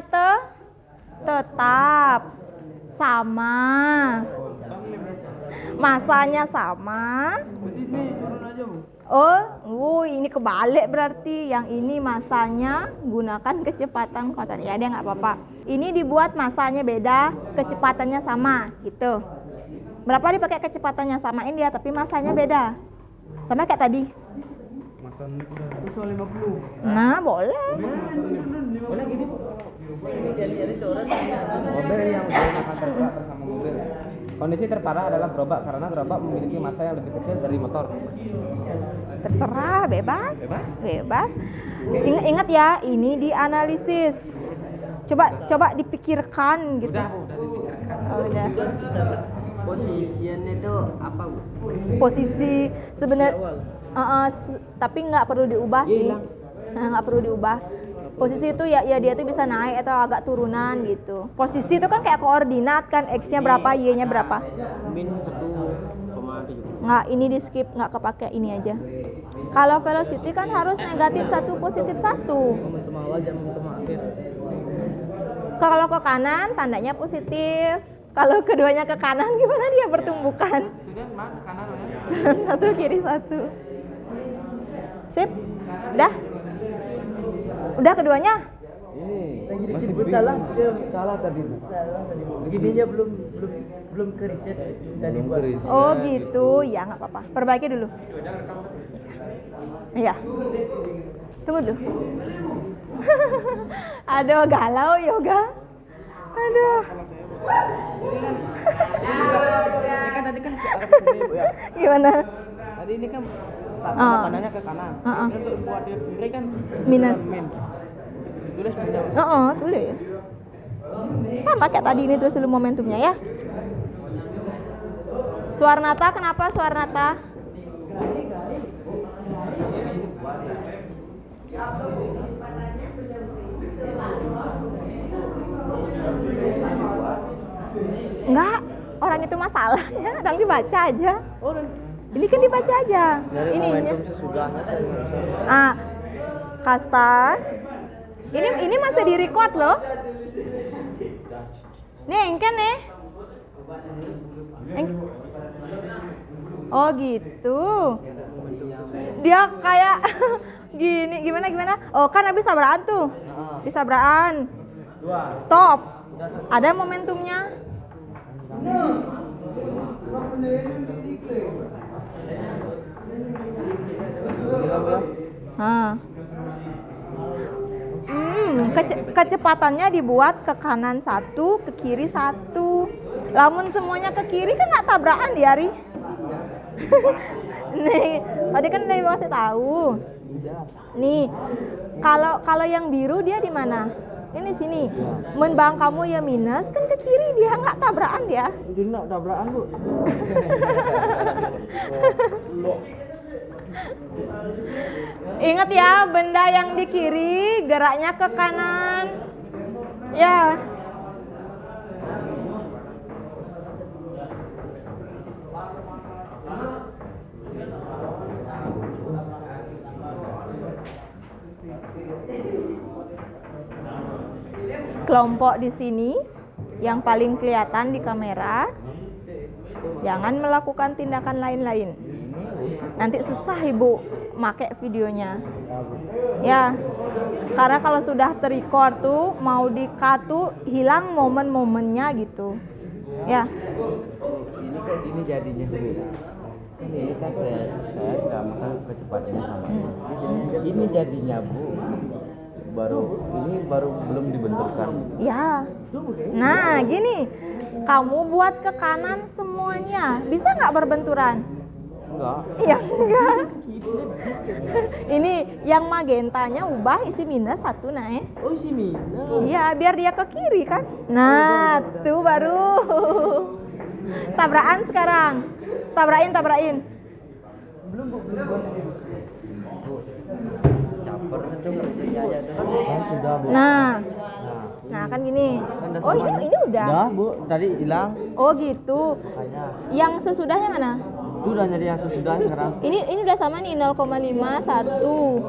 tetap, sama, masanya sama. Oh, ini kebalik berarti. Yang ini masanya gunakan kecepatan konstan. Ya, dia nggak apa-apa. Ini dibuat masanya beda, kecepatannya sama, gitu. Berapa dipakai kecepatannya samain dia, tapi masanya beda. Sama kayak tadi. Soal 50. Nah, boleh. Boleh gini. Mobil yang menggunakan tergerak bersama mobil. Kondisi terparah adalah gerobak karena gerobak memiliki massa yang lebih kecil dari motor. Terserah, bebas. Ingat ya, ini dianalisis. Coba dipikirkan gitu. Udah dipikirkan. Oh, udah. Posisinya itu apa, Bu? Posisi sebenarnya tapi nggak perlu diubah sih. Nggak perlu diubah. Posisi itu ya dia tuh bisa naik atau agak turunan gitu. Posisi itu kan kayak koordinat kan, X-nya berapa, Y-nya berapa. Min 1,7. Nggak, ini di skip, nggak kepake, ini aja. Kalau velocity kan harus negatif 1, positif 1. Momentum awal dan momentum akhir. Kalau ke kanan tandanya positif. Kalau keduanya ke kanan gimana dia pertumbukan? Itu kan ke kanan ya. Satu kiri satu. Sip? Udah keduanya? Ini Lagi masih dijemput bingung. salah, dia Salah tadi Bu. salah tadi. Begininya belum ke riset tadi Belum buat. keris. Oh gitu, ya nggak apa-apa. Perbaiki dulu. Iya. Tunggu dulu. Aduh, galau yoga. Aduh. Ini kan tadi kan ke arah sini Bu ya. Gimana? Tadi ini kan Ah. tanahnya ke kanan. Ah. Untuk buat dia kiri kan Minus. min. Tulis minus. Tulis. Sama kayak tadi ini tulis dulu momentumnya ya. Suarnata, kenapa Suarnata? Enggak, orang itu masalahnya, orang dibaca aja. Ini kan dibaca aja. Dari Ininya. momentum sesudahnya. Kasta. Ini masih di record loh. Nih, engken nih. Oh gitu. Dia kayak gini, gimana? Oh kan habis tabrakan tuh. Habis tabrakan. Stop. Ada momentumnya. Kecepatannya dibuat ke kanan satu, ke kiri satu. Lamun semuanya ke kiri kan nggak tabrakan dia, Ri. Nih, tadi kan udah kasih tahu. Nih, kalau yang biru dia di mana? Ini sini. Menbang kamu ya minus kan ke kiri dia nggak tabrakan dia. Jadi nak tabrakan Bu. Ingat ya, benda yang di kiri geraknya ke kanan. Ya. Kelompok di sini yang paling kelihatan di kamera, jangan melakukan tindakan lain-lain. Nanti susah Ibu make videonya. Ya, karena kalau sudah terrecord tuh mau di-cut tuh hilang momen-momennya gitu. Ya. Ini jadinya Bu. Ini kan saya samakan kecepatannya sama. Ini jadinya Bu. Ini baru belum dibenturkan. Ya. Nah, gini. Kamu buat ke kanan semuanya. Bisa nggak berbenturan? Enggak. Iya, enggak. Ini yang magentanya ubah isi minus satu naik. Oh, isi minus. Iya, biar dia ke kiri kan. Nah, tuh baru. Tabrakan sekarang. Tabrakin. Belum. Campur itu aja kan sudah Bu. Nah kan gini. Oh ini udah. Udah Bu, tadi hilang. Oh gitu. Makanya. Yang sesudahnya mana? Itu udah nyari yang sesudah sekarang. Ini udah sama nih 0,51.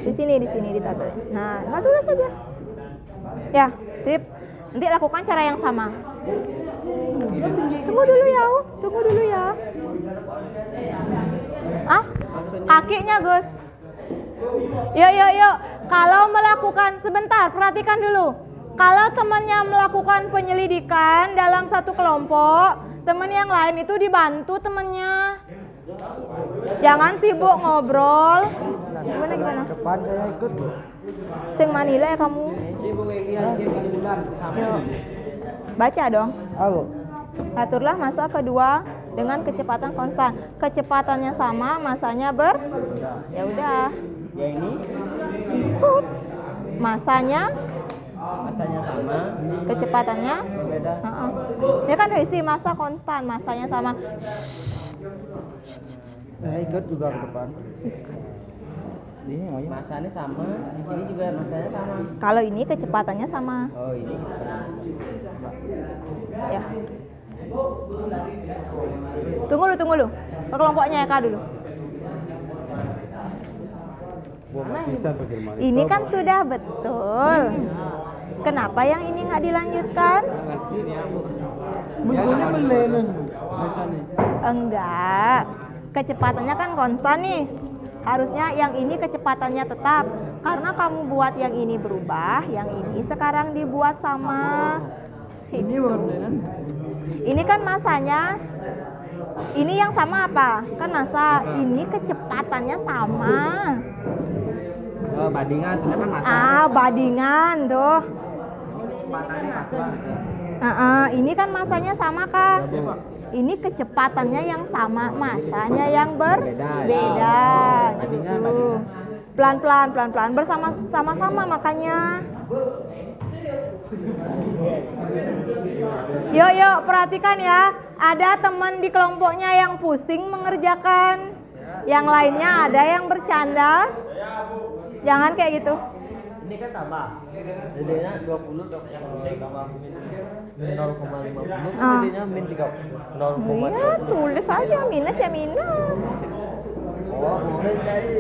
Di sini di tabelnya. Nah, tinggal tulis saja. Ya, sip. Nanti lakukan cara yang sama. Tunggu dulu ya, tunggu dulu ya. Ah, kakinya Gus. Yuk. Kalau melakukan, sebentar, perhatikan dulu. Kalau temannya melakukan penyelidikan dalam satu kelompok, teman yang lain itu dibantu temannya. Jangan sibuk ngobrol. Gimana? Depan saya ikut. Sing manila ya kamu. Yuk. Baca dong. Halo. Aturlah masa kedua dengan kecepatan konstan. Kecepatannya sama, masanya ya udah. Ya ini Masanya sama, kecepatannya berbeda. Ini kan isi masa konstan, masanya sama. Saya ikut juga ke depan. Ini maunya. Masanya sama, di sini juga masanya sama. Kalau ini kecepatannya sama. Oh ini. Ya. Tunggu dulu. Ke kelompoknya Eka dulu. Bisa bagaimana? Ini kan sudah betul. Kenapa yang ini nggak dilanjutkan? Bukunya meleleh masanya. Enggak. Kecepatannya kan konstan nih. Harusnya yang ini kecepatannya tetap. Karena kamu buat yang ini berubah, yang ini sekarang dibuat sama. Ini bukan meleleh. Ini kan masanya. Ini yang sama apa? Kan masa. Ini kecepatannya sama. Oh, bandingan, itu kan masa. Bandingan tuh. Ini kan masanya sama kah? Ini kecepatannya yang sama, masanya yang berbeda. Gitu. Pelan-pelan bersama-sama makanya. Yuk, perhatikan ya. Ada teman di kelompoknya yang pusing mengerjakan. Yang lainnya ada yang bercanda. Jangan kayak gitu. Ini kan tambah. Jadinya 20 tambah 0,50. Jadinya min 0,50. Iya, tulis aja minus ya minus. Oh, boleh jadi.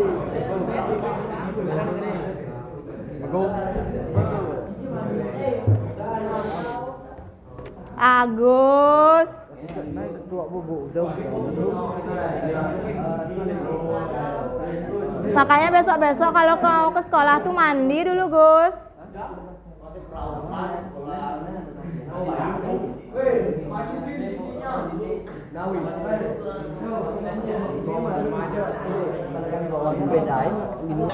Agus. Naik ketua buku udah. Makanya besok-besok kalau mau ke sekolah tuh mandi dulu, Gus. Bedain ini.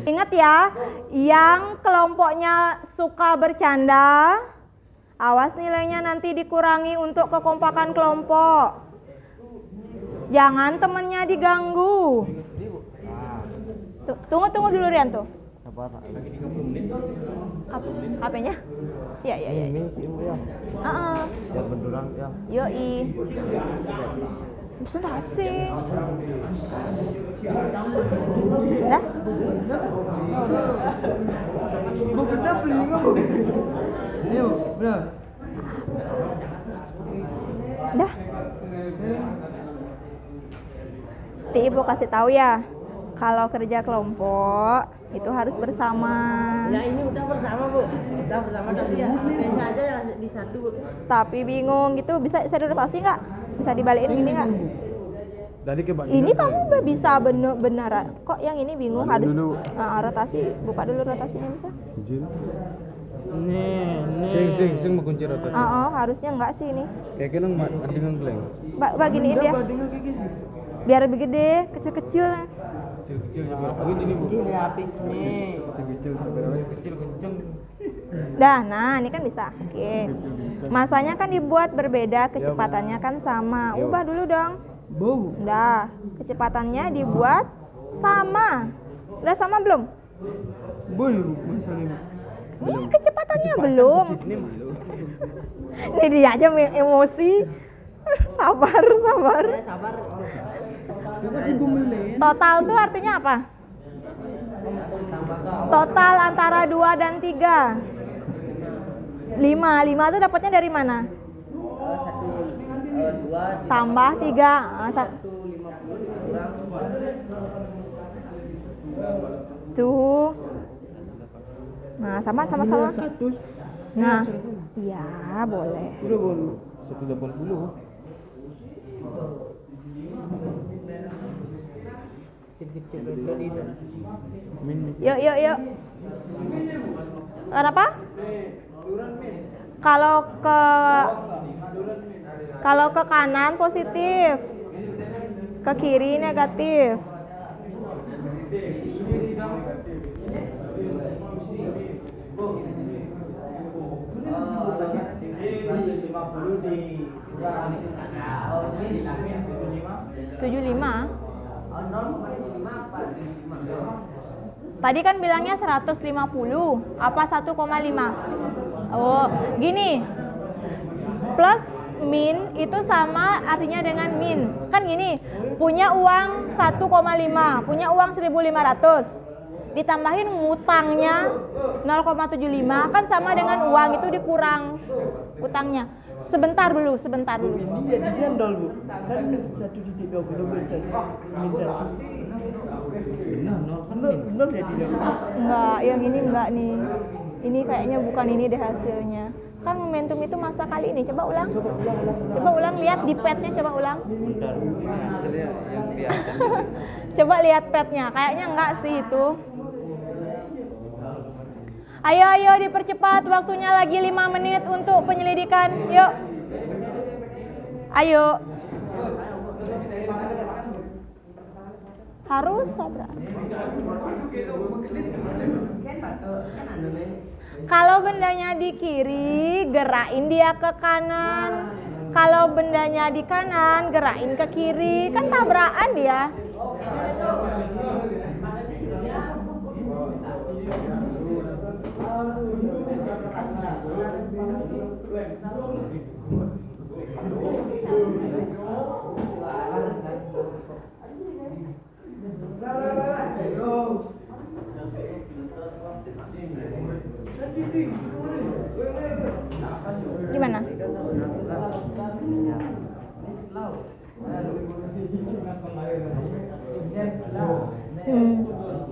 Ingat ya, yang kelompoknya suka bercanda, awas nilainya nanti dikurangi untuk kekompakan kelompok. Jangan temennya diganggu. Tunggu dulu Rian tuh. Lagi 30 menit. HP-nya? Iya. Ini sih ya. Ya beneran ya. Yoi. Presentasi. Dah. Benar beli nggak bu? Iya benar. Dah. Nanti Ibu kasih tahu ya, kalau kerja kelompok itu harus bersama. Ya ini udah bersama bu, udah bersama tapi ya kayaknya aja yang di satu bu. Tapi bingung gitu, bisa dirotasi nggak? Bisa dibalikin gini nggak? Tadi ke Ini kamu bisa benar kok yang ini bingung Balik harus dulu. rotasi, buka dulu rotasinya bisa? izin. Nih. Sing mau kunci rotasi. Harusnya enggak sih ini. Kayak kena dengan geleng. Baginiin dia. Bandingnya kayak gini. Biar lebih gede, kecil-kecil lah. Kecil juga. Aku ini bu. Kecil ya pitchnya. Kecil sampai kecil kenceng. Dah, nah ini kan bisa. Oke. Masanya kan dibuat berbeda, kecepatannya kan sama. Ubah dulu dong. Bu. Udah, kecepatannya dibuat sama. Udah sama belum? Belum masalahnya. Ini kecepatannya belum. Ini belum. Ini dia aja emosi. Sabar. Saya sabar. Total tuh artinya apa? Total antara 2 dan 3. 5 tuh dapatnya dari mana? 2 Tambah 3. 150 dikurang. Tuh. Nah, sama. Nah, iya boleh. Udah baru 180. Kecil tadi itu. Yuk. Kenapa? Kalau ke kanan positif, ke kiri negatif. Tujuh lima. Tadi kan bilangnya 150, apa 1,5? Oh, gini. Plus min itu sama artinya dengan min. Kan gini, punya uang 1,5, punya uang 1.500. Ditambahin ngutangnya 0,75 kan sama dengan uang itu dikurang utangnya. Sebentar dulu. Ini jadinya 0 bu. Kan 1,20 min 1. Benar jadi Enggak, yang ini enggak nih. Ini kayaknya bukan ini deh hasilnya. Kan momentum itu masa kali ini. Coba ulang. Coba ulang, lihat di padnya, coba ulang. Hasilnya yang kelihatan. Coba lihat padnya, kayaknya enggak sih itu. Ayo dipercepat, waktunya lagi 5 menit untuk penyelidikan. Yuk. Ayo. Harus sabar. Kalau bendanya di kiri, gerakin dia ke kanan. Kalau bendanya di kanan, gerakin ke kiri. Kan tabrakan dia. Gimana?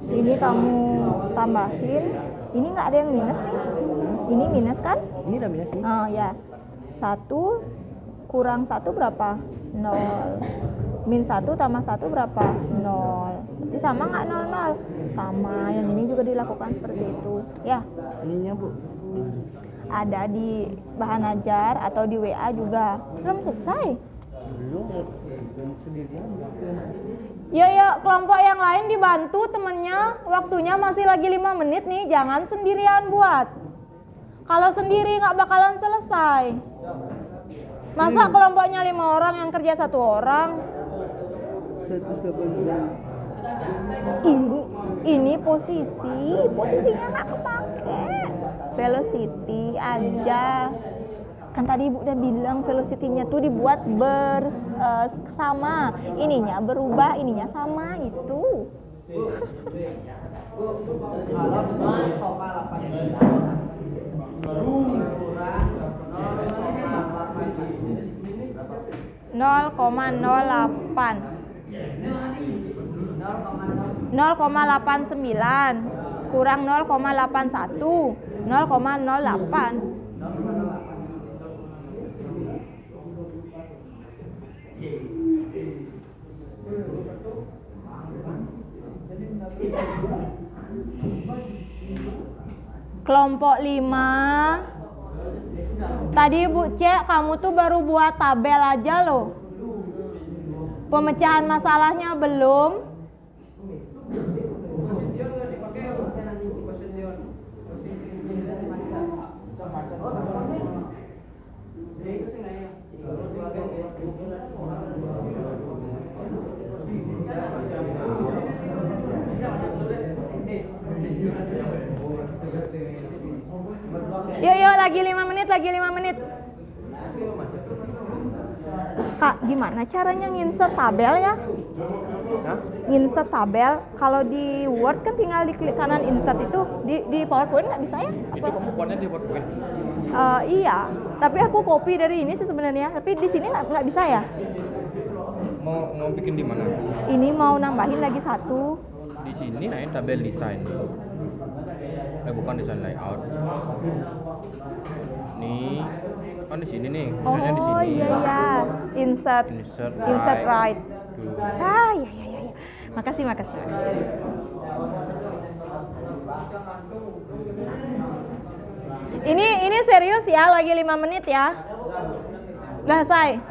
Ini kamu tambahin, ini nggak ada yang minus nih. Ini minus kan? Ini udah minus nih. Oh ya. 1 kurang 1 berapa? 0. Min 1 tambah 1 berapa? 0. Berarti sama nggak 0, 0? Sama. Yang ini juga dilakukan seperti itu. Ya. Ininya Bu. Ada di bahan ajar atau di WA juga. Belum selesai. Belum sendirian. Ya, kelompok yang lain dibantu temennya. Waktunya masih lagi 5 menit nih. Jangan sendirian buat. Kalau sendiri nggak bakalan selesai. Masa kelompoknya 5 orang yang kerja 1 orang? Ini posisinya nggak kepake. Velocity aja. Kan tadi Ibu udah bilang velocity-nya tuh dibuat bersama. Ininya berubah, ininya sama itu. Nol koma 0,89 kurang 0,81 0,08. Kelompok 5. Tadi Ibu cek kamu tuh baru buat tabel aja loh. Pemecahan masalahnya belum. Yuk, lagi 5 menit. Kak, gimana caranya nginsert tabel ya? Insert tabel, kalau di Word kan tinggal diklik kanan insert itu, di PowerPoint nggak bisa ya? Itu kamu buatnya di PowerPoint. Iya, tapi aku copy dari ini sih sebenarnya, tapi di sini nggak bisa ya? Mau bikin di mana? Ini mau nambahin lagi 1. Di sini tabel desain. Bukan desain layout. Nih, kan di sini nih. Misalnya di Oh sini. iya, insert right. Iya. Makasih. Ini serius ya, lagi 5 menit ya. Udah selesai.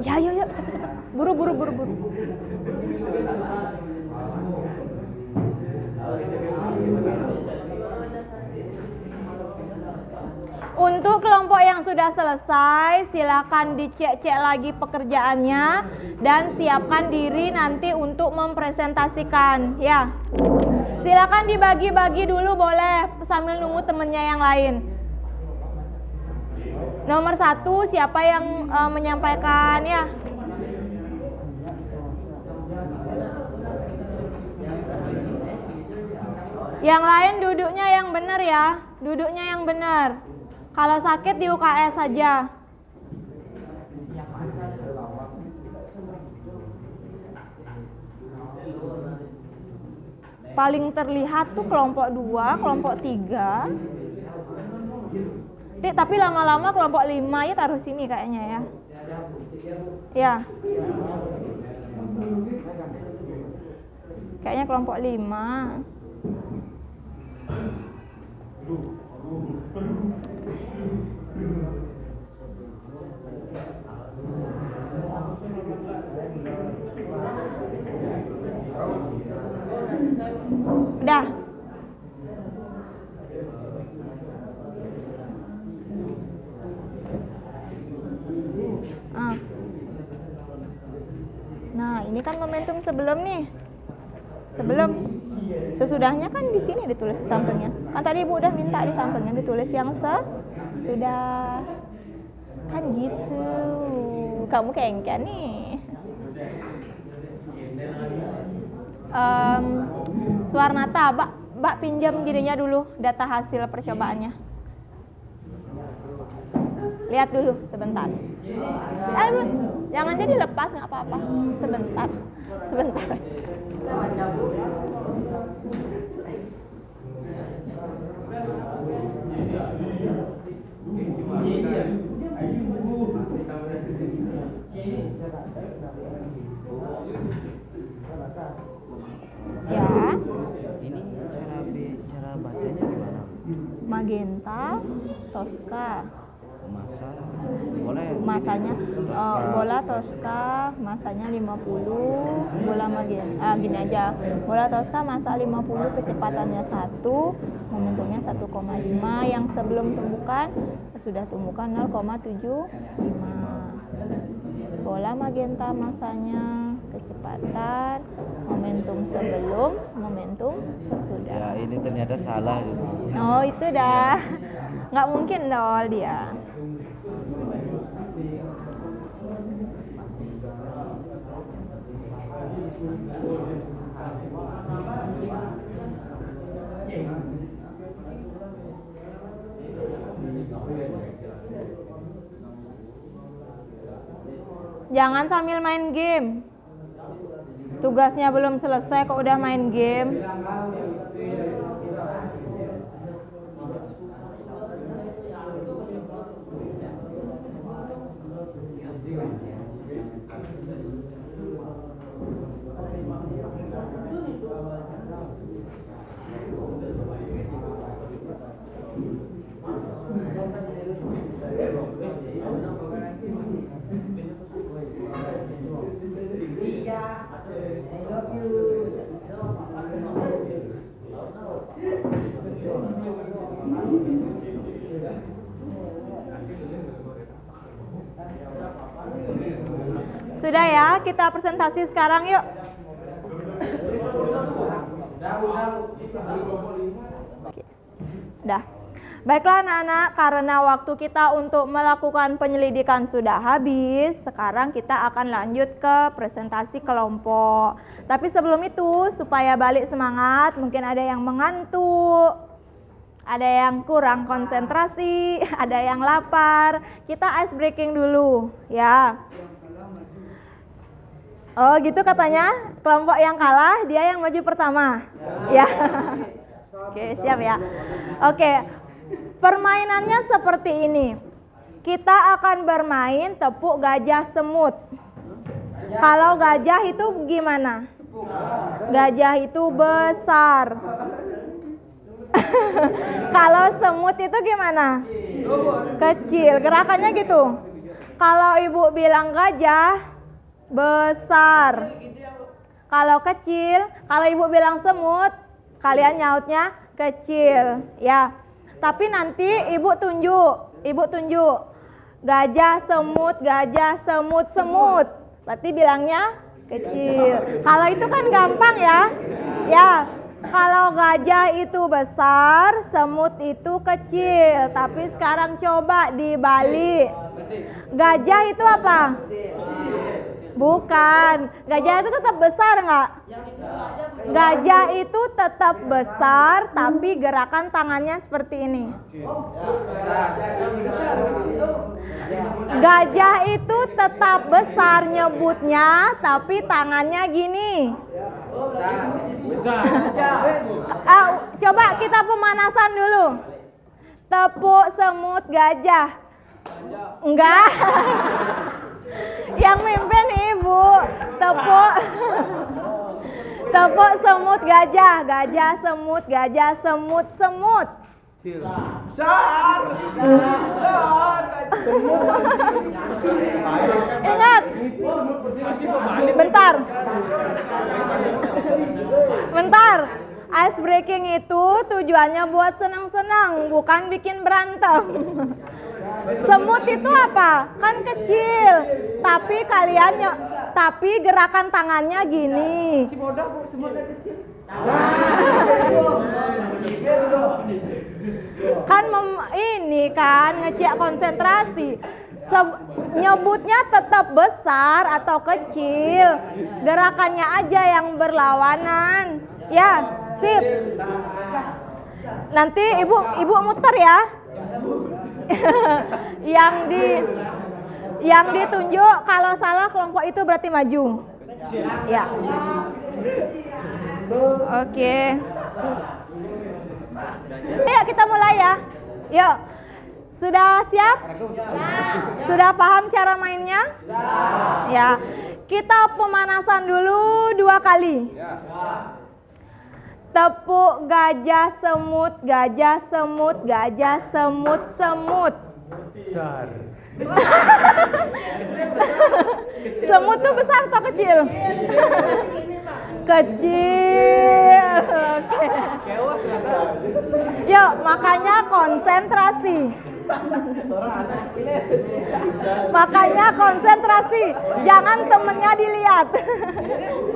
Ya, yuk, cepet. Buru. Untuk kelompok yang sudah selesai, silakan dicek-cek lagi pekerjaannya dan siapkan diri nanti untuk mempresentasikan ya. Silakan dibagi-bagi dulu boleh sambil nunggu temennya yang lain. Nomor 1 siapa yang menyampaikan ya? Yang lain duduknya yang benar ya, duduknya yang benar. Kalau sakit di UKS saja. Paling terlihat tuh kelompok 2, kelompok 3. Tapi lama-lama kelompok 5 ya taruh sini kayaknya ya. Ya. Kayaknya kelompok 5. Udah. Nah, ini kan momentum sebelum nih. Sesudahnya kan di sini ditulis di sampingnya. Kan tadi Ibu udah minta di sampingnya ditulis yang sudah. Kan gitu. Kamu kengken nih. Suarnata, Mbak pinjam dirinya dulu data hasil percobaannya. Lihat dulu sebentar. Ayo, jangan jadi lepas, nggak apa-apa. Sebentar. Ya. Ini cara bacanya gimana? Magenta, Tosca. Masa boleh. Masanya bola Tosca masanya 50, bola magenta gini aja. Bola Tosca masa 50, kecepatannya 1, momentumnya 1,5, yang sebelum tumbukan sudah tumbukan 0,75. Bola magenta masanya, kecepatan, momentum sebelum, momentum sesudah. Ya ini ternyata salah. Oh itu dah, nggak mungkin dong dia. Jangan sambil main game. Tugasnya belum selesai kok udah main game. Sudah ya, kita presentasi sekarang yuk. Oke. Dah. Baiklah anak-anak, karena waktu kita untuk melakukan penyelidikan sudah habis, sekarang kita akan lanjut ke presentasi kelompok. Tapi sebelum itu, supaya balik semangat, mungkin ada yang mengantuk, ada yang kurang konsentrasi, ada yang lapar. Kita ice breaking dulu, ya. Oh gitu katanya, kelompok yang kalah dia yang maju pertama. Ya. Oke, siap ya. Oke, permainannya seperti ini. Kita akan bermain tepuk gajah semut. Kalau gajah itu gimana? Gajah itu besar. Kalau semut itu gimana? Kecil. Gerakannya gitu. Kalau ibu bilang gajah besar. Kalau kecil, kalau ibu bilang semut, kalian nyautnya kecil, ya. Tapi nanti ibu tunjuk. Gajah, semut, semut. Berarti bilangnya kecil. Kalau itu kan gampang ya. Ya. Kalau gajah itu besar, semut itu kecil. Tapi sekarang coba dibalik. Gajah itu apa? Bukan, gajah itu tetap besar nggak? Gajah itu tetap besar, tapi gerakan tangannya seperti ini. Gajah itu tetap besar nyebutnya, tapi tangannya gini. Coba kita pemanasan dulu. Tepuk semut gajah. Enggak. Yang mimpin ibu. Tepuk semut gajah. Gajah semut. Ingat. Bentar. Ice breaking itu tujuannya buat senang-senang, bukan bikin berantem. Semut itu apa? Kan kecil. Tapi gerakan tangannya gini. Kan ini kan ngecek konsentrasi. Nyebutnya tetap besar atau kecil. Gerakannya aja yang berlawanan. Ya, sip. Nanti ibu muter ya. Yang ditunjuk kalau salah kelompok itu berarti maju. Ya. Oke. Ayo kita mulai ya. Yuk. Sudah siap? Sudah paham cara mainnya? Ya. Kita pemanasan dulu 2 kali. Tepuk gajah semut, gajah semut, gajah semut, semut. Semut tuh besar atau kecil? Kecil. Oke. Yuk, makanya konsentrasi. Makanya konsentrasi. Jangan temennya dilihat.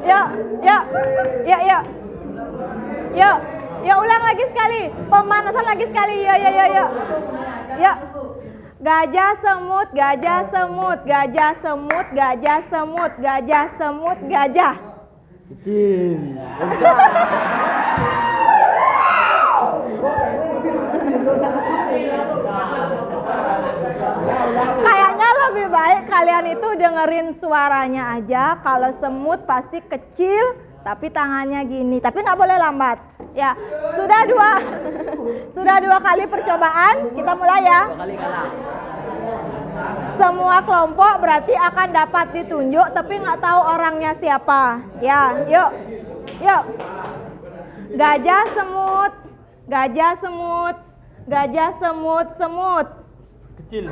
Yuk, yuk. Yuk, yuk. Yuk. Yuk, ulang lagi sekali. Pemanasan lagi sekali. Yuk, yuk, yuk, yuk. Yuk. Gajah semut, gajah semut, gajah semut, gajah semut, gajah semut, gajah. Kecil. Kayaknya lebih baik kalian itu dengerin suaranya aja. Kalau semut pasti kecil, tapi tangannya gini. Tapi nggak boleh lambat. Ya, sudah dua kali percobaan. Kita mulai ya. Semua kelompok berarti akan dapat ditunjuk, tapi nggak tahu orangnya siapa. Ya, yuk, yuk. Gajah semut, gajah semut, gajah semut, semut. Kecil.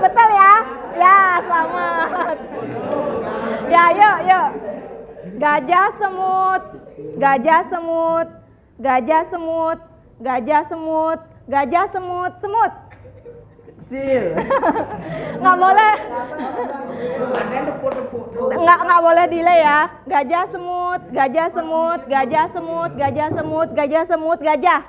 Betul ya? Ya, selamat. Ya, yuk, yuk. Gajah semut, gajah semut, gajah semut, gajah semut, gajah semut, semut. Kecil. Nggak boleh. Nggak boleh delay ya. Gajah semut, gajah semut, gajah semut, gajah semut, gajah semut, gajah.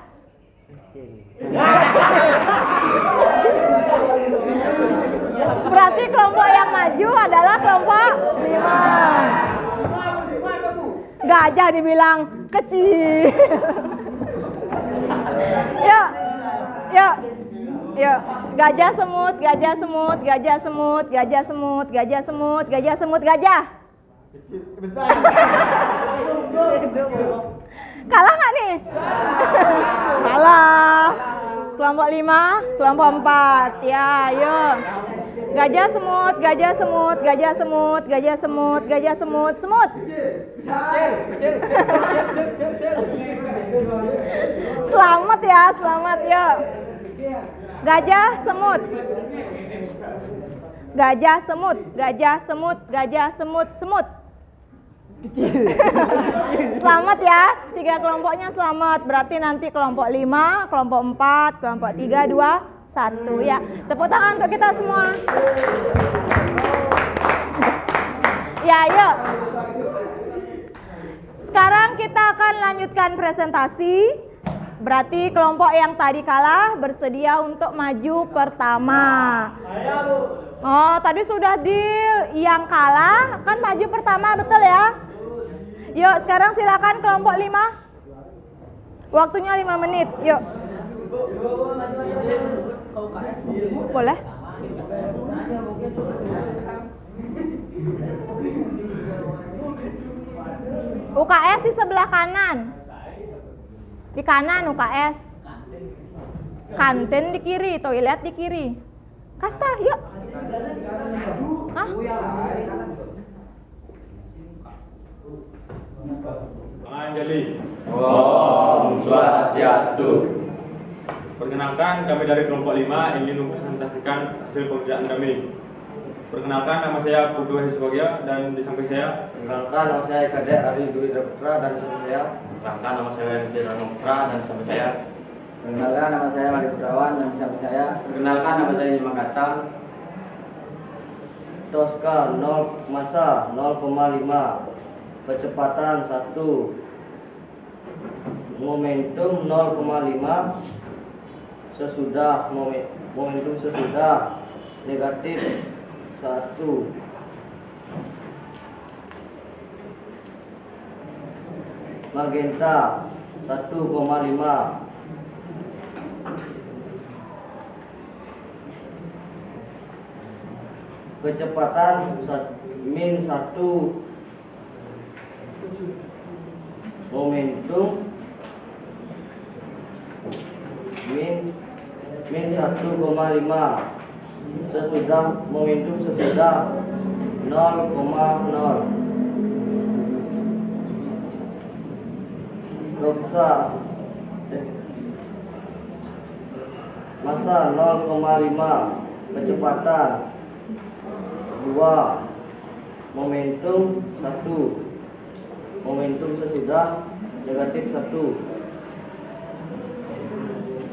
Berarti kelompok yang maju adalah kelompok 5. Gajah dibilang kecil. Yuk, yuk, yuk. Gajah semut, gajah semut, gajah semut, gajah semut, gajah semut, gajah semut, gajah. Kalah nggak nih? Kalah. Kelompok 5, kelompok 4. Ya, yuk. Gajah semut, gajah semut, gajah semut, gajah semut, gajah semut, semut. Selamat ya, selamat ya. Gajah semut. Gajah semut, gajah semut, gajah semut, semut. Selamat ya, 3 kelompoknya selamat. Berarti nanti kelompok 5, kelompok 4, kelompok 3, 2, 1 ya. Tepuk tangan untuk kita semua. Ya, yuk. Sekarang kita akan lanjutkan presentasi. Berarti kelompok yang tadi kalah bersedia untuk maju pertama. Oh, tadi sudah deal. Yang kalah kan maju pertama, betul ya? Yuk, sekarang silakan kelompok 5. Waktunya 5 menit. Yuk. Boleh? UKS di sebelah kanan. Di kanan UKS. Kantin di kiri, toilet di kiri. Kasta, yuk. Hah? Anjali. Om Swastiastu. Perkenalkan, kami dari kelompok 5 ingin mempresentasikan hasil pekerjaan kami. Perkenalkan, nama saya Putu Heswagya dan di samping saya. Perkenalkan, nama saya Kadek Ari Dwi Putra dan samping saya. Perkenalkan, nama saya Hendra Putra dan di samping saya. Perkenalkan, nama saya Mari Putrawan dan di samping saya. Perkenalkan, nama saya Imam Kastam. Toska 0, masa 0,5, kecepatan 1, momentum 0,5, sesudah momentum sesudah negatif 1. Magenta 1,5. Kecepatan min 1. Momentum min 1,5. Sesudah momentum sesudah 0,0. Roksa massa 0,5, kecepatan 2, momentum 1, momentum sesudah negatif 1.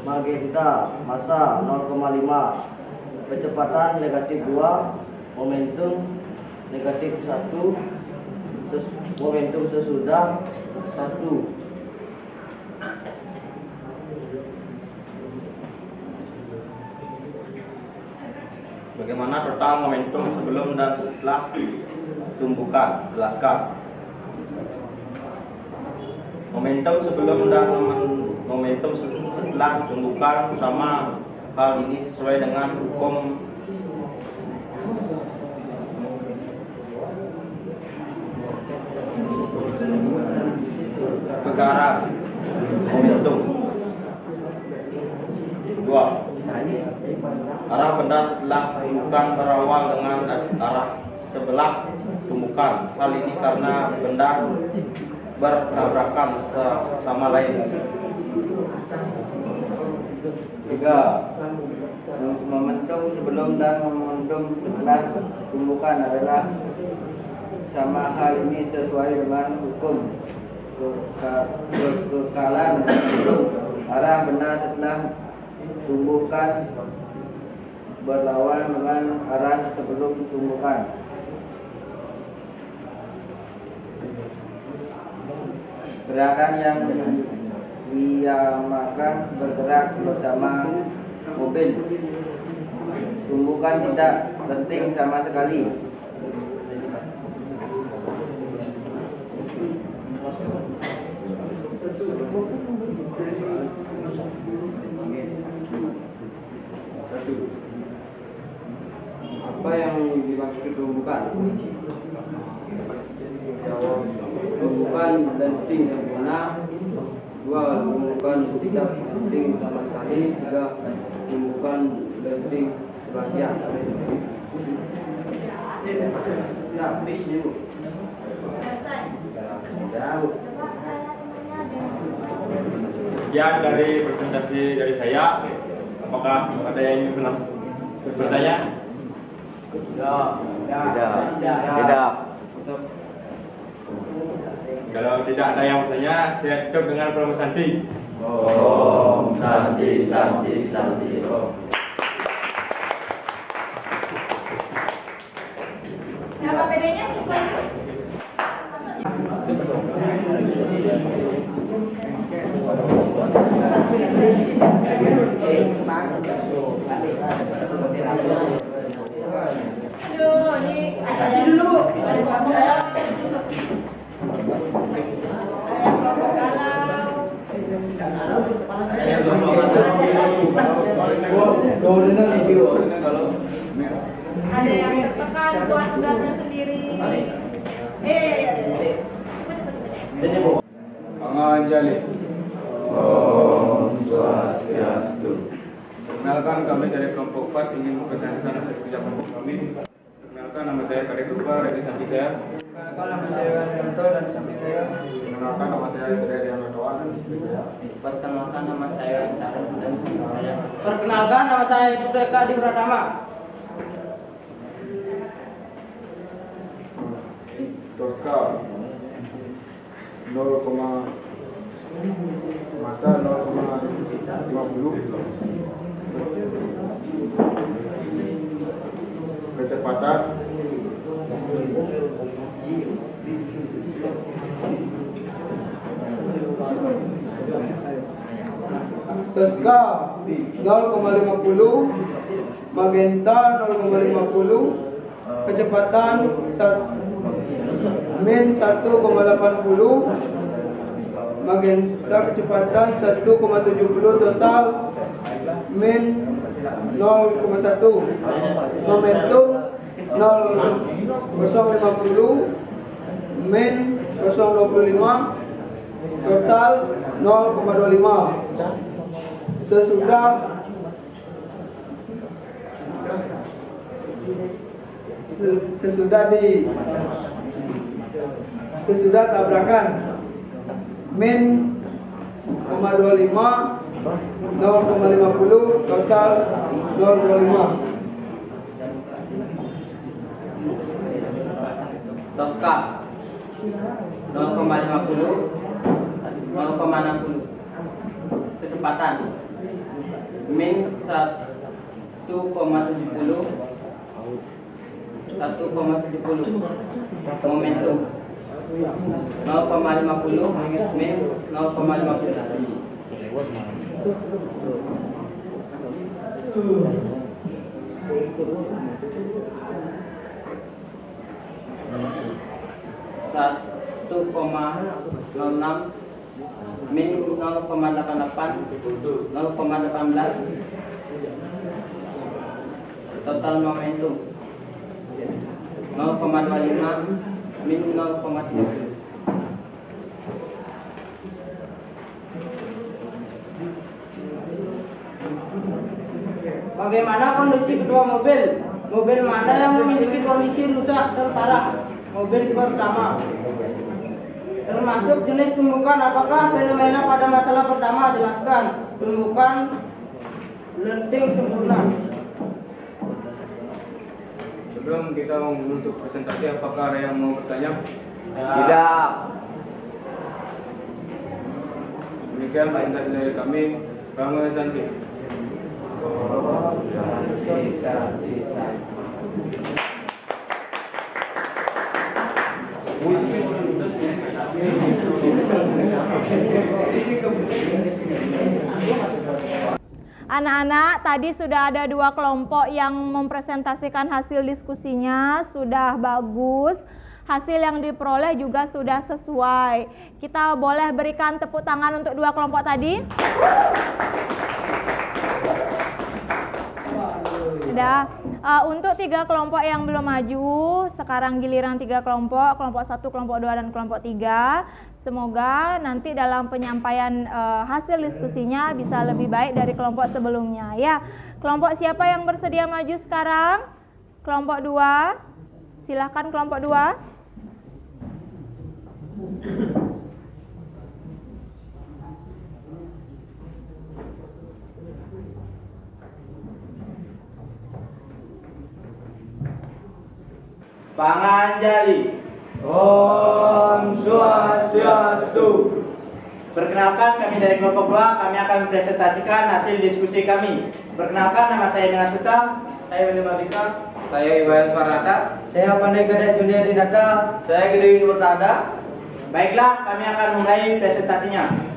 Magenta massa 0,5, kecepatan negatif 2, momentum negatif 1, momentum sesudah 1. Bagaimana total momentum sebelum dan setelah tumbukan? Jelaskan. Momentum sebelum dan momentum setelah tumbukan sama hal ini sesuai dengan hukum pergerakan momentum. 2. Arah benda setelah tumbukan berawal dengan arah sebelah tumbukan. Hal ini karena benda bertabrakan sama lain. 3. Momentum sebelum dan momentum setelah tumbukan adalah sama. Hal ini sesuai dengan hukum kekekalan momentum. Arah benda setelah tumbukan berlawan dengan arah sebelum tumbukan. Gerakan yang diamakan bergerak bersama mobil. Tumbukan tidak penting sama sekali. Apa yang dimaksud tumbukan? Tumbukan penting sempurna. 2. Tumbukan tidak penting sama sekali. 3. Tumbukan penting sebagian. Sekian dari presentasi dari saya. Apakah ada yang ingin bertanya? Tidak. Kalau tidak ada yang bertanya, saya tutup dengan promo Santi. Om Santi Santi Santi Om. Siapa PD-nya? Aduh, ini ada dulu. Ada yang tertekan buat tugasnya sendiri. Anjali. Om Swastiastu. Perkenalkan, kami dari kelompok 4 ingin mempresentasikan hasil kerja kelompok kami. Perkenalkan, nama saya Kadek Rupa, Redi Santika. Perkenalkan, nama saya Yanto dan Samitaya. Perkenalkan, nama saya Dari Anotawa dan Samitaya. Perkenalkan, nama saya Sarah dan Samitaya. Perkenalkan, nama saya Ibu Eka di Pratama. Tosca 0, masa 0,50, kecepatan 0,50, magenta 0,50, kecepatan min 1,80, magenta kecepatan 1,70, total min 0,1, momentum 0,50, min 0,25, total 0,25. Sesudah sesudah tabrakan min 0,25 0,50 total 0,5. Tosca 0,50 0,60. Kecepatan min 1,70 momentum 0,50 min 0,50. Satu koma 06 min 0,88 0,18 total momentum 0,25 min 0,30. Bagaimana kondisi kedua mobil? Mobil mana yang memiliki kondisi rusak terparah? Mobil pertama. Termasuk jenis tumbukan, apakah fenomena pada masalah pertama? Jelaskan. Tumbukan lenting sempurna. Sebelum kita menutup presentasi, apakah ada yang mau bertanya? Tidak. Demikian presentasi dari kami. Bangun Sansi. Anak-anak, tadi sudah ada 2 kelompok yang mempresentasikan hasil diskusinya, sudah bagus. Hasil yang diperoleh juga sudah sesuai. Kita boleh berikan tepuk tangan untuk 2 kelompok tadi? Sudah. Untuk 3 kelompok yang belum maju, sekarang giliran 3 kelompok 1, kelompok 2, dan kelompok 3. Semoga nanti dalam penyampaian hasil diskusinya bisa lebih baik dari kelompok sebelumnya ya. Kelompok siapa yang bersedia maju sekarang? Kelompok 2. Silahkan kelompok 2. Panganjali. Om Swastiastu. Perkenalkan, kami dari kelompok 2, kami akan mempresentasikan hasil diskusi kami. Perkenalkan, nama saya Dengan Suta. Saya Wini Mabika. Saya Iwayan Farata. Saya Pandai Gada Junior Dinata. Saya Gede Yuni Murtada. Baiklah, kami akan mulai presentasinya.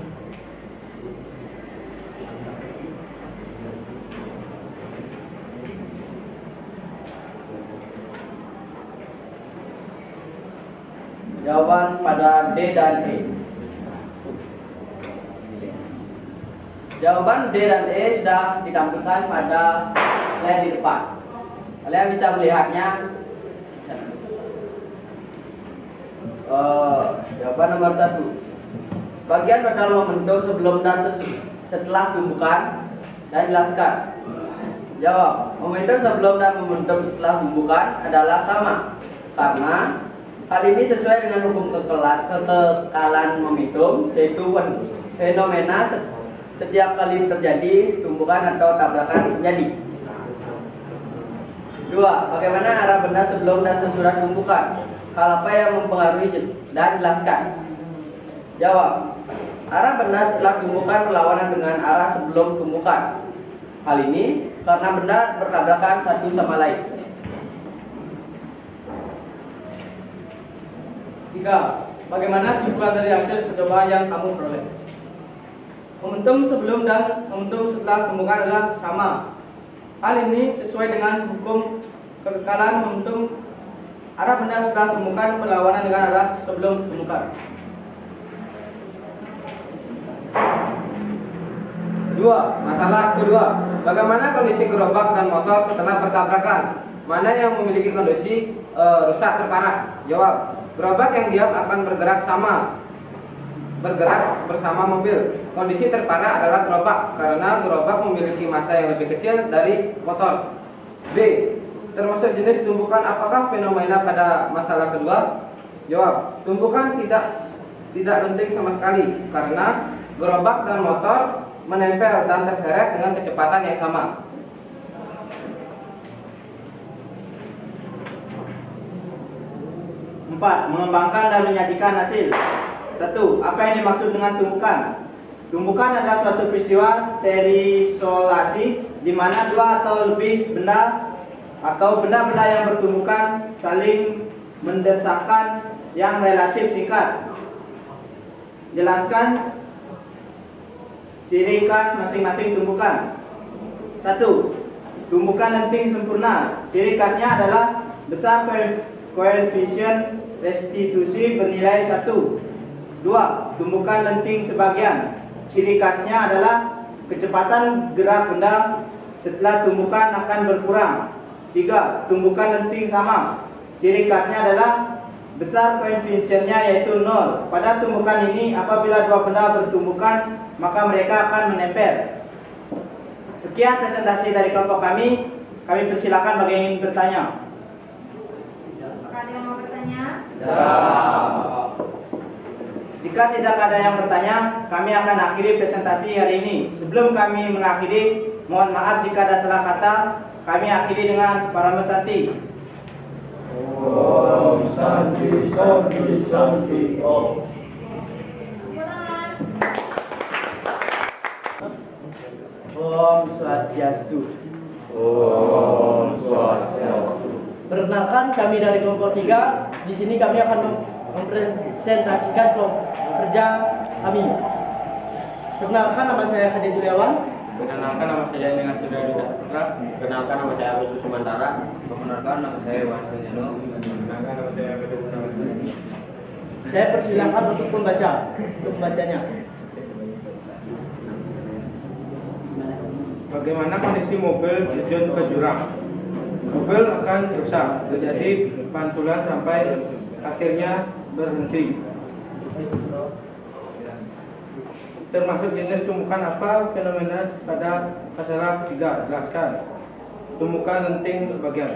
Jawaban pada D dan E. Jawaban D dan E sudah ditampilkan pada slide di depan. Kalian bisa melihatnya. Jawaban nomor 1. Bagian total momentum sebelum dan setelah tumbukan dan jelaskan. Jawab. Momentum sebelum dan momentum setelah tumbukan adalah sama karena hal ini sesuai dengan hukum kekekalan momentum, yaitu fenomena setiap kali terjadi tumbukan atau tabrakan terjadi. 2. Bagaimana arah benda sebelum dan sesudah tumbukan? Hal apa yang mempengaruhi dan jelaskan? Jawab. Arah benda setelah tumbukan berlawanan dengan arah sebelum tumbukan. Hal ini karena benda bertabrakan satu sama lain. 3. Bagaimana kesimpulan dari hasil percobaan yang kamu peroleh? Momentum sebelum dan momentum setelah tumbukan adalah sama. Hal ini sesuai dengan hukum kekekalan momentum. Arah benda setelah tumbukan berlawanan dengan arah sebelum tumbukan. 2. Masalah kedua. Bagaimana kondisi gerobak dan motor setelah bertabrakan? Mana yang memiliki kondisi rusak terparah? Jawab. Gerobak yang diam akan bergerak bersama mobil. Kondisi terparah adalah gerobak karena gerobak memiliki massa yang lebih kecil dari motor. B. termasuk jenis tumbukan apakah fenomena pada masalah kedua? Jawab, tumbukan tidak lenting sama sekali karena gerobak dan motor menempel dan terseret dengan kecepatan yang sama. Empat, mengembangkan dan menyajikan hasil. 1. Apa yang dimaksud dengan tumbukan? Tumbukan adalah suatu peristiwa terisolasi di mana dua atau lebih benda atau benda-benda yang bertumbukan saling mendesakkan yang relatif singkat. Jelaskan ciri khas masing-masing tumbukan. 1. Tumbukan lenting sempurna. Ciri khasnya adalah besar koefisien restitusi bernilai 1. 2. Tumbukan lenting sebagian. Ciri khasnya adalah kecepatan gerak benda setelah tumbukan akan berkurang. 3. Tumbukan lenting sama. Ciri khasnya adalah besar koefisiennya yaitu 0. Pada tumbukan ini apabila dua benda bertumbukan maka mereka akan menempel. Sekian presentasi dari kelompok kami. Kami persilakan bagi yang ingin bertanya. Apakah ada yang mau bertanya? Jika tidak ada yang bertanya, kami akan akhiri presentasi hari ini. Sebelum kami mengakhiri, mohon maaf jika ada salah kata. Kami akhiri dengan para mesanti. Om Santi Santi Santi Om. Om Swastiastu. Om Swastiastu. Perkenalkan, kami dari kelompok 3. Di sini kami akan mempresentasikan kelompok kerja kami. Perkenalkan, nama saya Kade Juliawan. Perkenalkan, nama saya Dengan Sudah Dudas Putra. Perkenalkan, nama saya Agus Sumantara. Perkenalkan, nama saya Wan Sanjano. Perkenalkan, nama saya Pedro Gunawan. Saya persilakan untuk pembacanya. Bagaimana kondisi mobil terjun ke jurang? Mobil akan rusak, terjadi pantulan sampai akhirnya berhenti. Termasuk jenis tumbukan apa fenomena pada masalah 3? Jelaskan. Tumbukan lenting sebagian.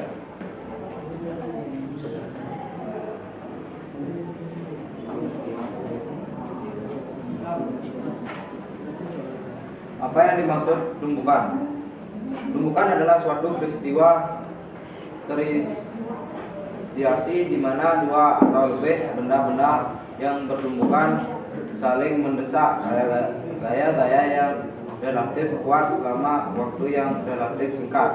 Apa yang dimaksud tumbukan? Tumbukan adalah suatu peristiwa terisolasi di mana dua atau lebih benda-benda yang bertumbukan saling mendesak gaya-gaya yang relatif kuat selama waktu yang relatif singkat.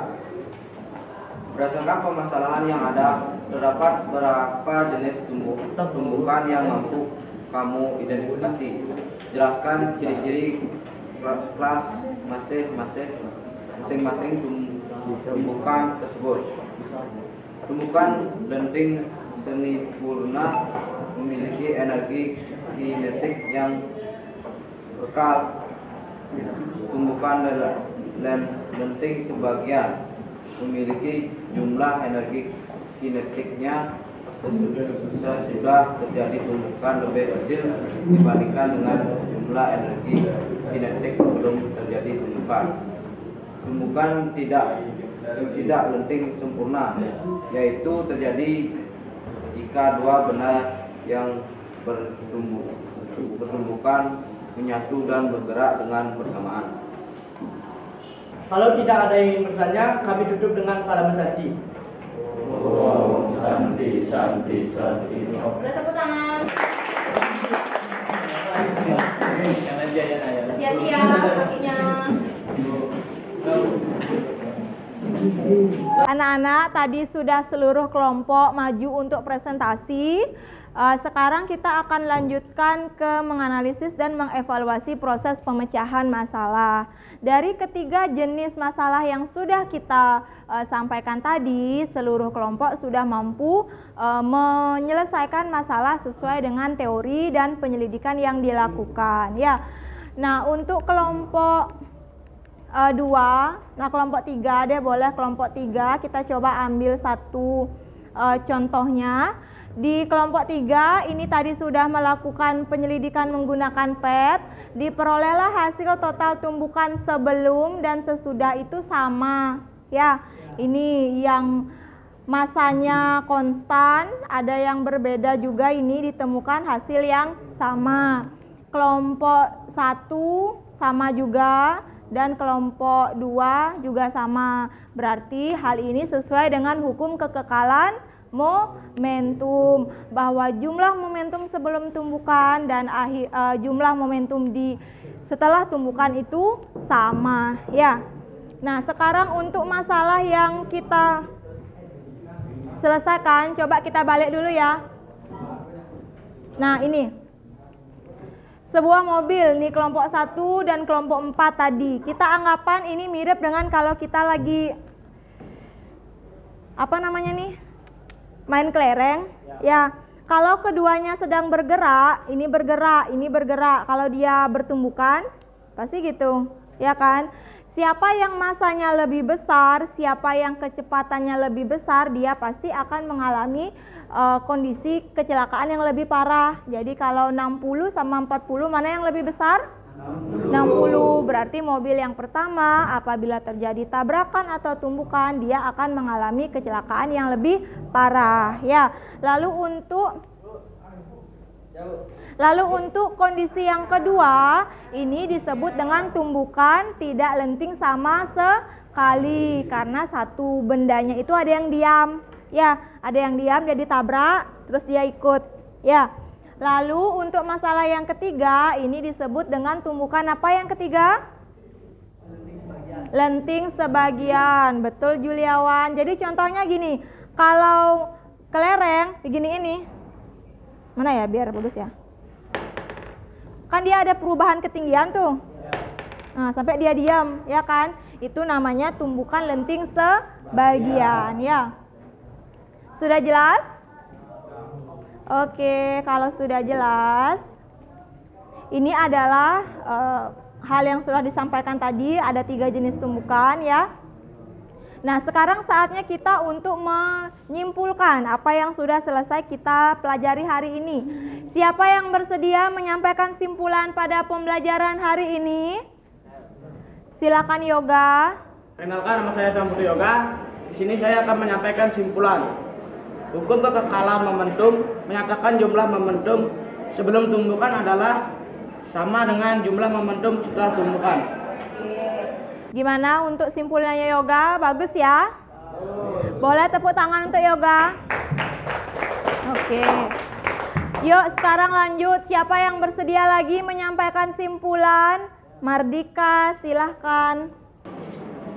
Berdasarkan permasalahan yang ada, terdapat beberapa jenis tumbukan yang mampu kamu identifikasi. Jelaskan ciri-ciri kelas masing-masing tumbukan tersebut. Tumbukan lenting sempurna memiliki energi kinetik yang kekal. Tumbukan lenting sebagian memiliki jumlah energi kinetiknya sesudah terjadi tumbukan lebih kecil dibandingkan dengan jumlah energi kinetik sebelum terjadi tumbukan. Tumbukan tidak lenting sempurna, yaitu terjadi jika dua benda yang bertumbukan menyatu dan bergerak dengan bersamaan. Kalau tidak ada yang ingin bertanya, kami tutup dengan para mesanti. Om Santi Santi Santi Om. Boleh tepuk tangan. Hati-hati ya kakinya. Anak-anak, tadi sudah seluruh kelompok maju untuk presentasi. Sekarang kita akan lanjutkan ke menganalisis dan mengevaluasi proses pemecahan masalah. Dari ketiga jenis masalah yang sudah kita sampaikan tadi, seluruh kelompok sudah mampu menyelesaikan masalah sesuai dengan teori dan penyelidikan yang dilakukan. Ya, nah untuk kelompok 2, nah kelompok 3 deh, boleh kelompok 3 kita coba ambil satu contohnya. Di kelompok 3 ini tadi sudah melakukan penyelidikan menggunakan PET, diperolehlah hasil total tumbukan sebelum dan sesudah itu sama. Ya, ini yang masanya konstan, ada yang berbeda juga, ini ditemukan hasil yang sama. Kelompok 1 sama juga dan kelompok 2 juga sama. Berarti hal ini sesuai dengan hukum kekekalan momentum, bahwa jumlah momentum sebelum tumbukan dan jumlah momentum setelah tumbukan itu sama ya. Nah, sekarang untuk masalah yang kita selesaikan, coba kita balik dulu ya. Nah, ini sebuah mobil nih, kelompok 1 dan kelompok 4 tadi. Kita anggapan ini mirip dengan kalau kita lagi apa namanya nih? Main kelereng. Ya. Kalau keduanya sedang bergerak, ini bergerak, ini bergerak. Kalau dia bertumbukan, pasti gitu, ya kan? Siapa yang masanya lebih besar, siapa yang kecepatannya lebih besar, dia pasti akan mengalami kondisi kecelakaan yang lebih parah. Jadi kalau 60 sama 40, mana yang lebih besar? 60. Berarti mobil yang pertama apabila terjadi tabrakan atau tumbukan, dia akan mengalami kecelakaan yang lebih parah ya. Lalu untuk kondisi yang kedua, ini disebut dengan tumbukan tidak lenting sama sekali, karena satu bendanya itu ada yang diam ya, ada yang diam jadi tabrak terus dia ikut ya. Lalu untuk masalah yang ketiga, ini disebut dengan tumbukan apa yang ketiga? Lenting sebagian. Betul Juliawan. Jadi contohnya gini, kalau kelereng begini ini, mana ya biar bagus ya, kan dia ada perubahan ketinggian tuh. Nah, sampai dia diam ya kan, itu namanya tumbukan lenting sebagian ya. Sudah jelas? Oke, kalau sudah jelas, ini adalah hal yang sudah disampaikan tadi, ada 3 jenis tumbukan ya. Nah, sekarang saatnya kita untuk menyimpulkan apa yang sudah selesai kita pelajari hari ini. Siapa yang bersedia menyampaikan simpulan pada pembelajaran hari ini? Silakan Yoga. Perkenalkan, nama saya Samputu Yoga. Di sini saya akan menyampaikan simpulan. Hukum kekekalan momentum menyatakan jumlah momentum sebelum tumbukan adalah sama dengan jumlah momentum setelah tumbukan. Gimana untuk simpulannya Yoga? Bagus ya? Boleh tepuk tangan untuk Yoga? Oke. Yuk sekarang lanjut. Siapa yang bersedia lagi menyampaikan simpulan? Mardika, silahkan.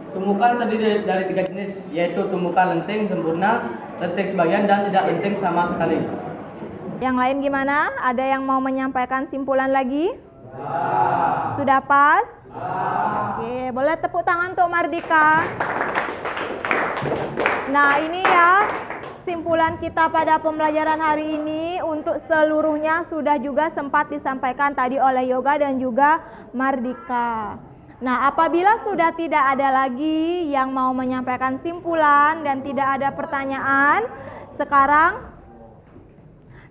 Tumbukan terdiri dari 3 jenis, yaitu tumbukan lenting sempurna, lenting sebagian, dan tidak lenting sama sekali. Yang lain gimana? Ada yang mau menyampaikan simpulan lagi? Sudah pas? Oke, boleh tepuk tangan untuk Mardika. Nah, ini ya simpulan kita pada pembelajaran hari ini. Untuk seluruhnya sudah juga sempat disampaikan tadi oleh Yoga dan juga Mardika. Nah, apabila sudah tidak ada lagi yang mau menyampaikan simpulan dan tidak ada pertanyaan,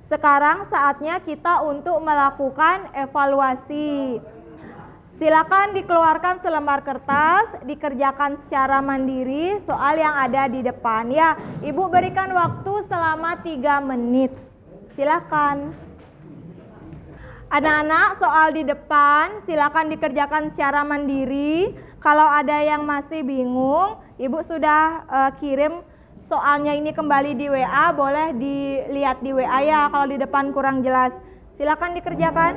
sekarang saatnya kita untuk melakukan evaluasi. Silakan dikeluarkan selembar kertas, dikerjakan secara mandiri soal yang ada di depan ya. Ibu berikan waktu selama 3 menit. Silakan. Anak-anak, soal di depan silakan dikerjakan secara mandiri. Kalau ada yang masih bingung, Ibu sudah kirim soalnya ini kembali di WA, boleh dilihat di WA ya kalau di depan kurang jelas. Silakan dikerjakan.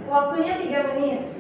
Waktunya 3 menit.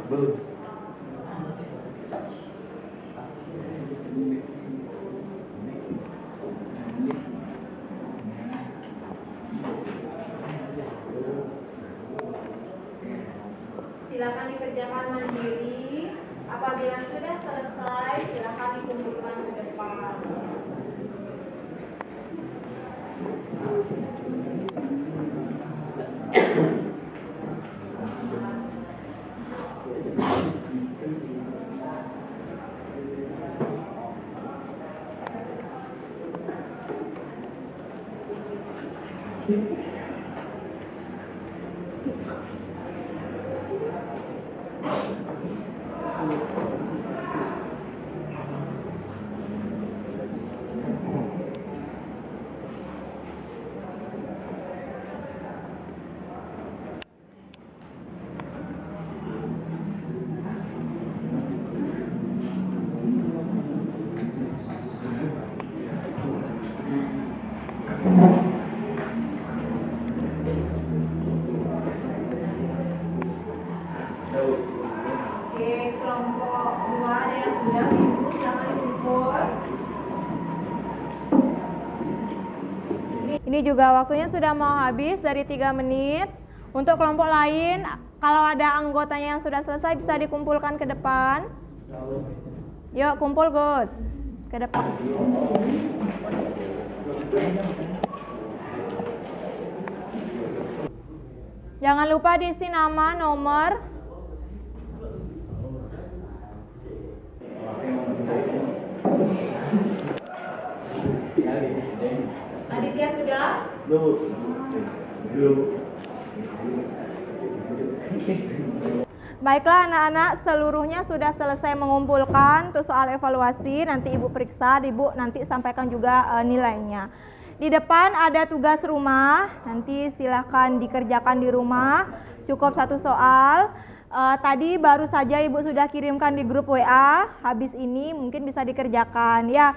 Silakan dikerjakan mandiri. Apabila sudah selesai, silakan dikumpulkan ke depan. Oke, kelompok 2 ada yang sudah Ibu, silakan dikumpul. Ini juga waktunya sudah mau habis dari 3 menit. Untuk kelompok lain, kalau ada anggotanya yang sudah selesai bisa dikumpulkan ke depan. Yuk, kumpul Gus. Ke depan. Jangan lupa diisi nama, nomor. Aditya sudah? Belum. Baiklah anak-anak, seluruhnya sudah selesai mengumpulkan untuk soal evaluasi. Nanti Ibu periksa, Ibu nanti sampaikan juga nilainya. Di depan ada tugas rumah, nanti silahkan dikerjakan di rumah. Cukup 1 soal. Tadi baru saja Ibu sudah kirimkan di grup WA. Habis ini mungkin bisa dikerjakan ya.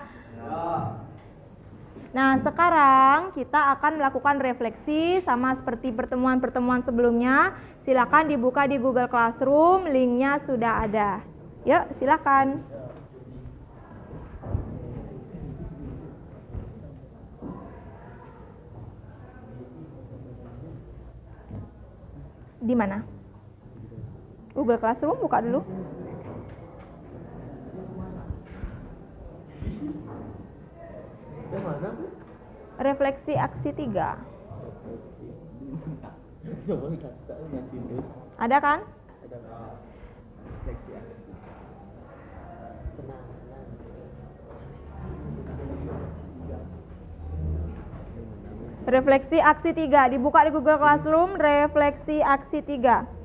Nah, sekarang kita akan melakukan refleksi sama seperti pertemuan-pertemuan sebelumnya. Silakan dibuka di Google Classroom, linknya sudah ada. Yuk, silakan. Di mana? Google Classroom, buka dulu. Refleksi aksi 3. Ada kan? Refleksi aksi 3. Dibuka di Google Classroom, refleksi aksi 3.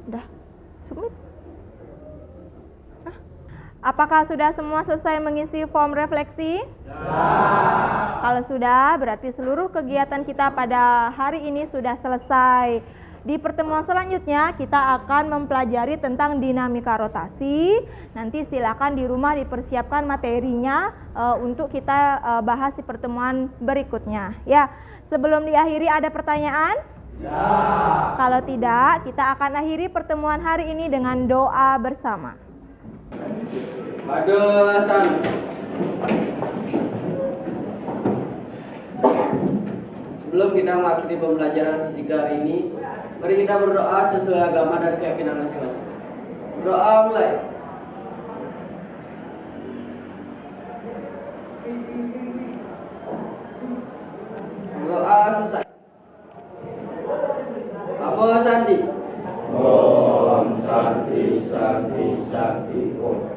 Udah, submit. Apakah sudah semua selesai mengisi form refleksi? Ya. Kalau sudah, berarti seluruh kegiatan kita pada hari ini sudah selesai. Di pertemuan selanjutnya kita akan mempelajari tentang dinamika rotasi. Nanti silakan di rumah dipersiapkan materinya untuk kita bahas di pertemuan berikutnya. Ya, sebelum diakhiri ada pertanyaan? Ya. Kalau tidak, kita akan akhiri pertemuan hari ini dengan doa bersama. Madusan. Sebelum kita mengakhiri pembelajaran fisika hari ini, mari kita berdoa sesuai agama dan keyakinan masing-masing. Berdoa mulai. Berdoa selesai. Namo Sandi. Om Santi Santi Santi Om.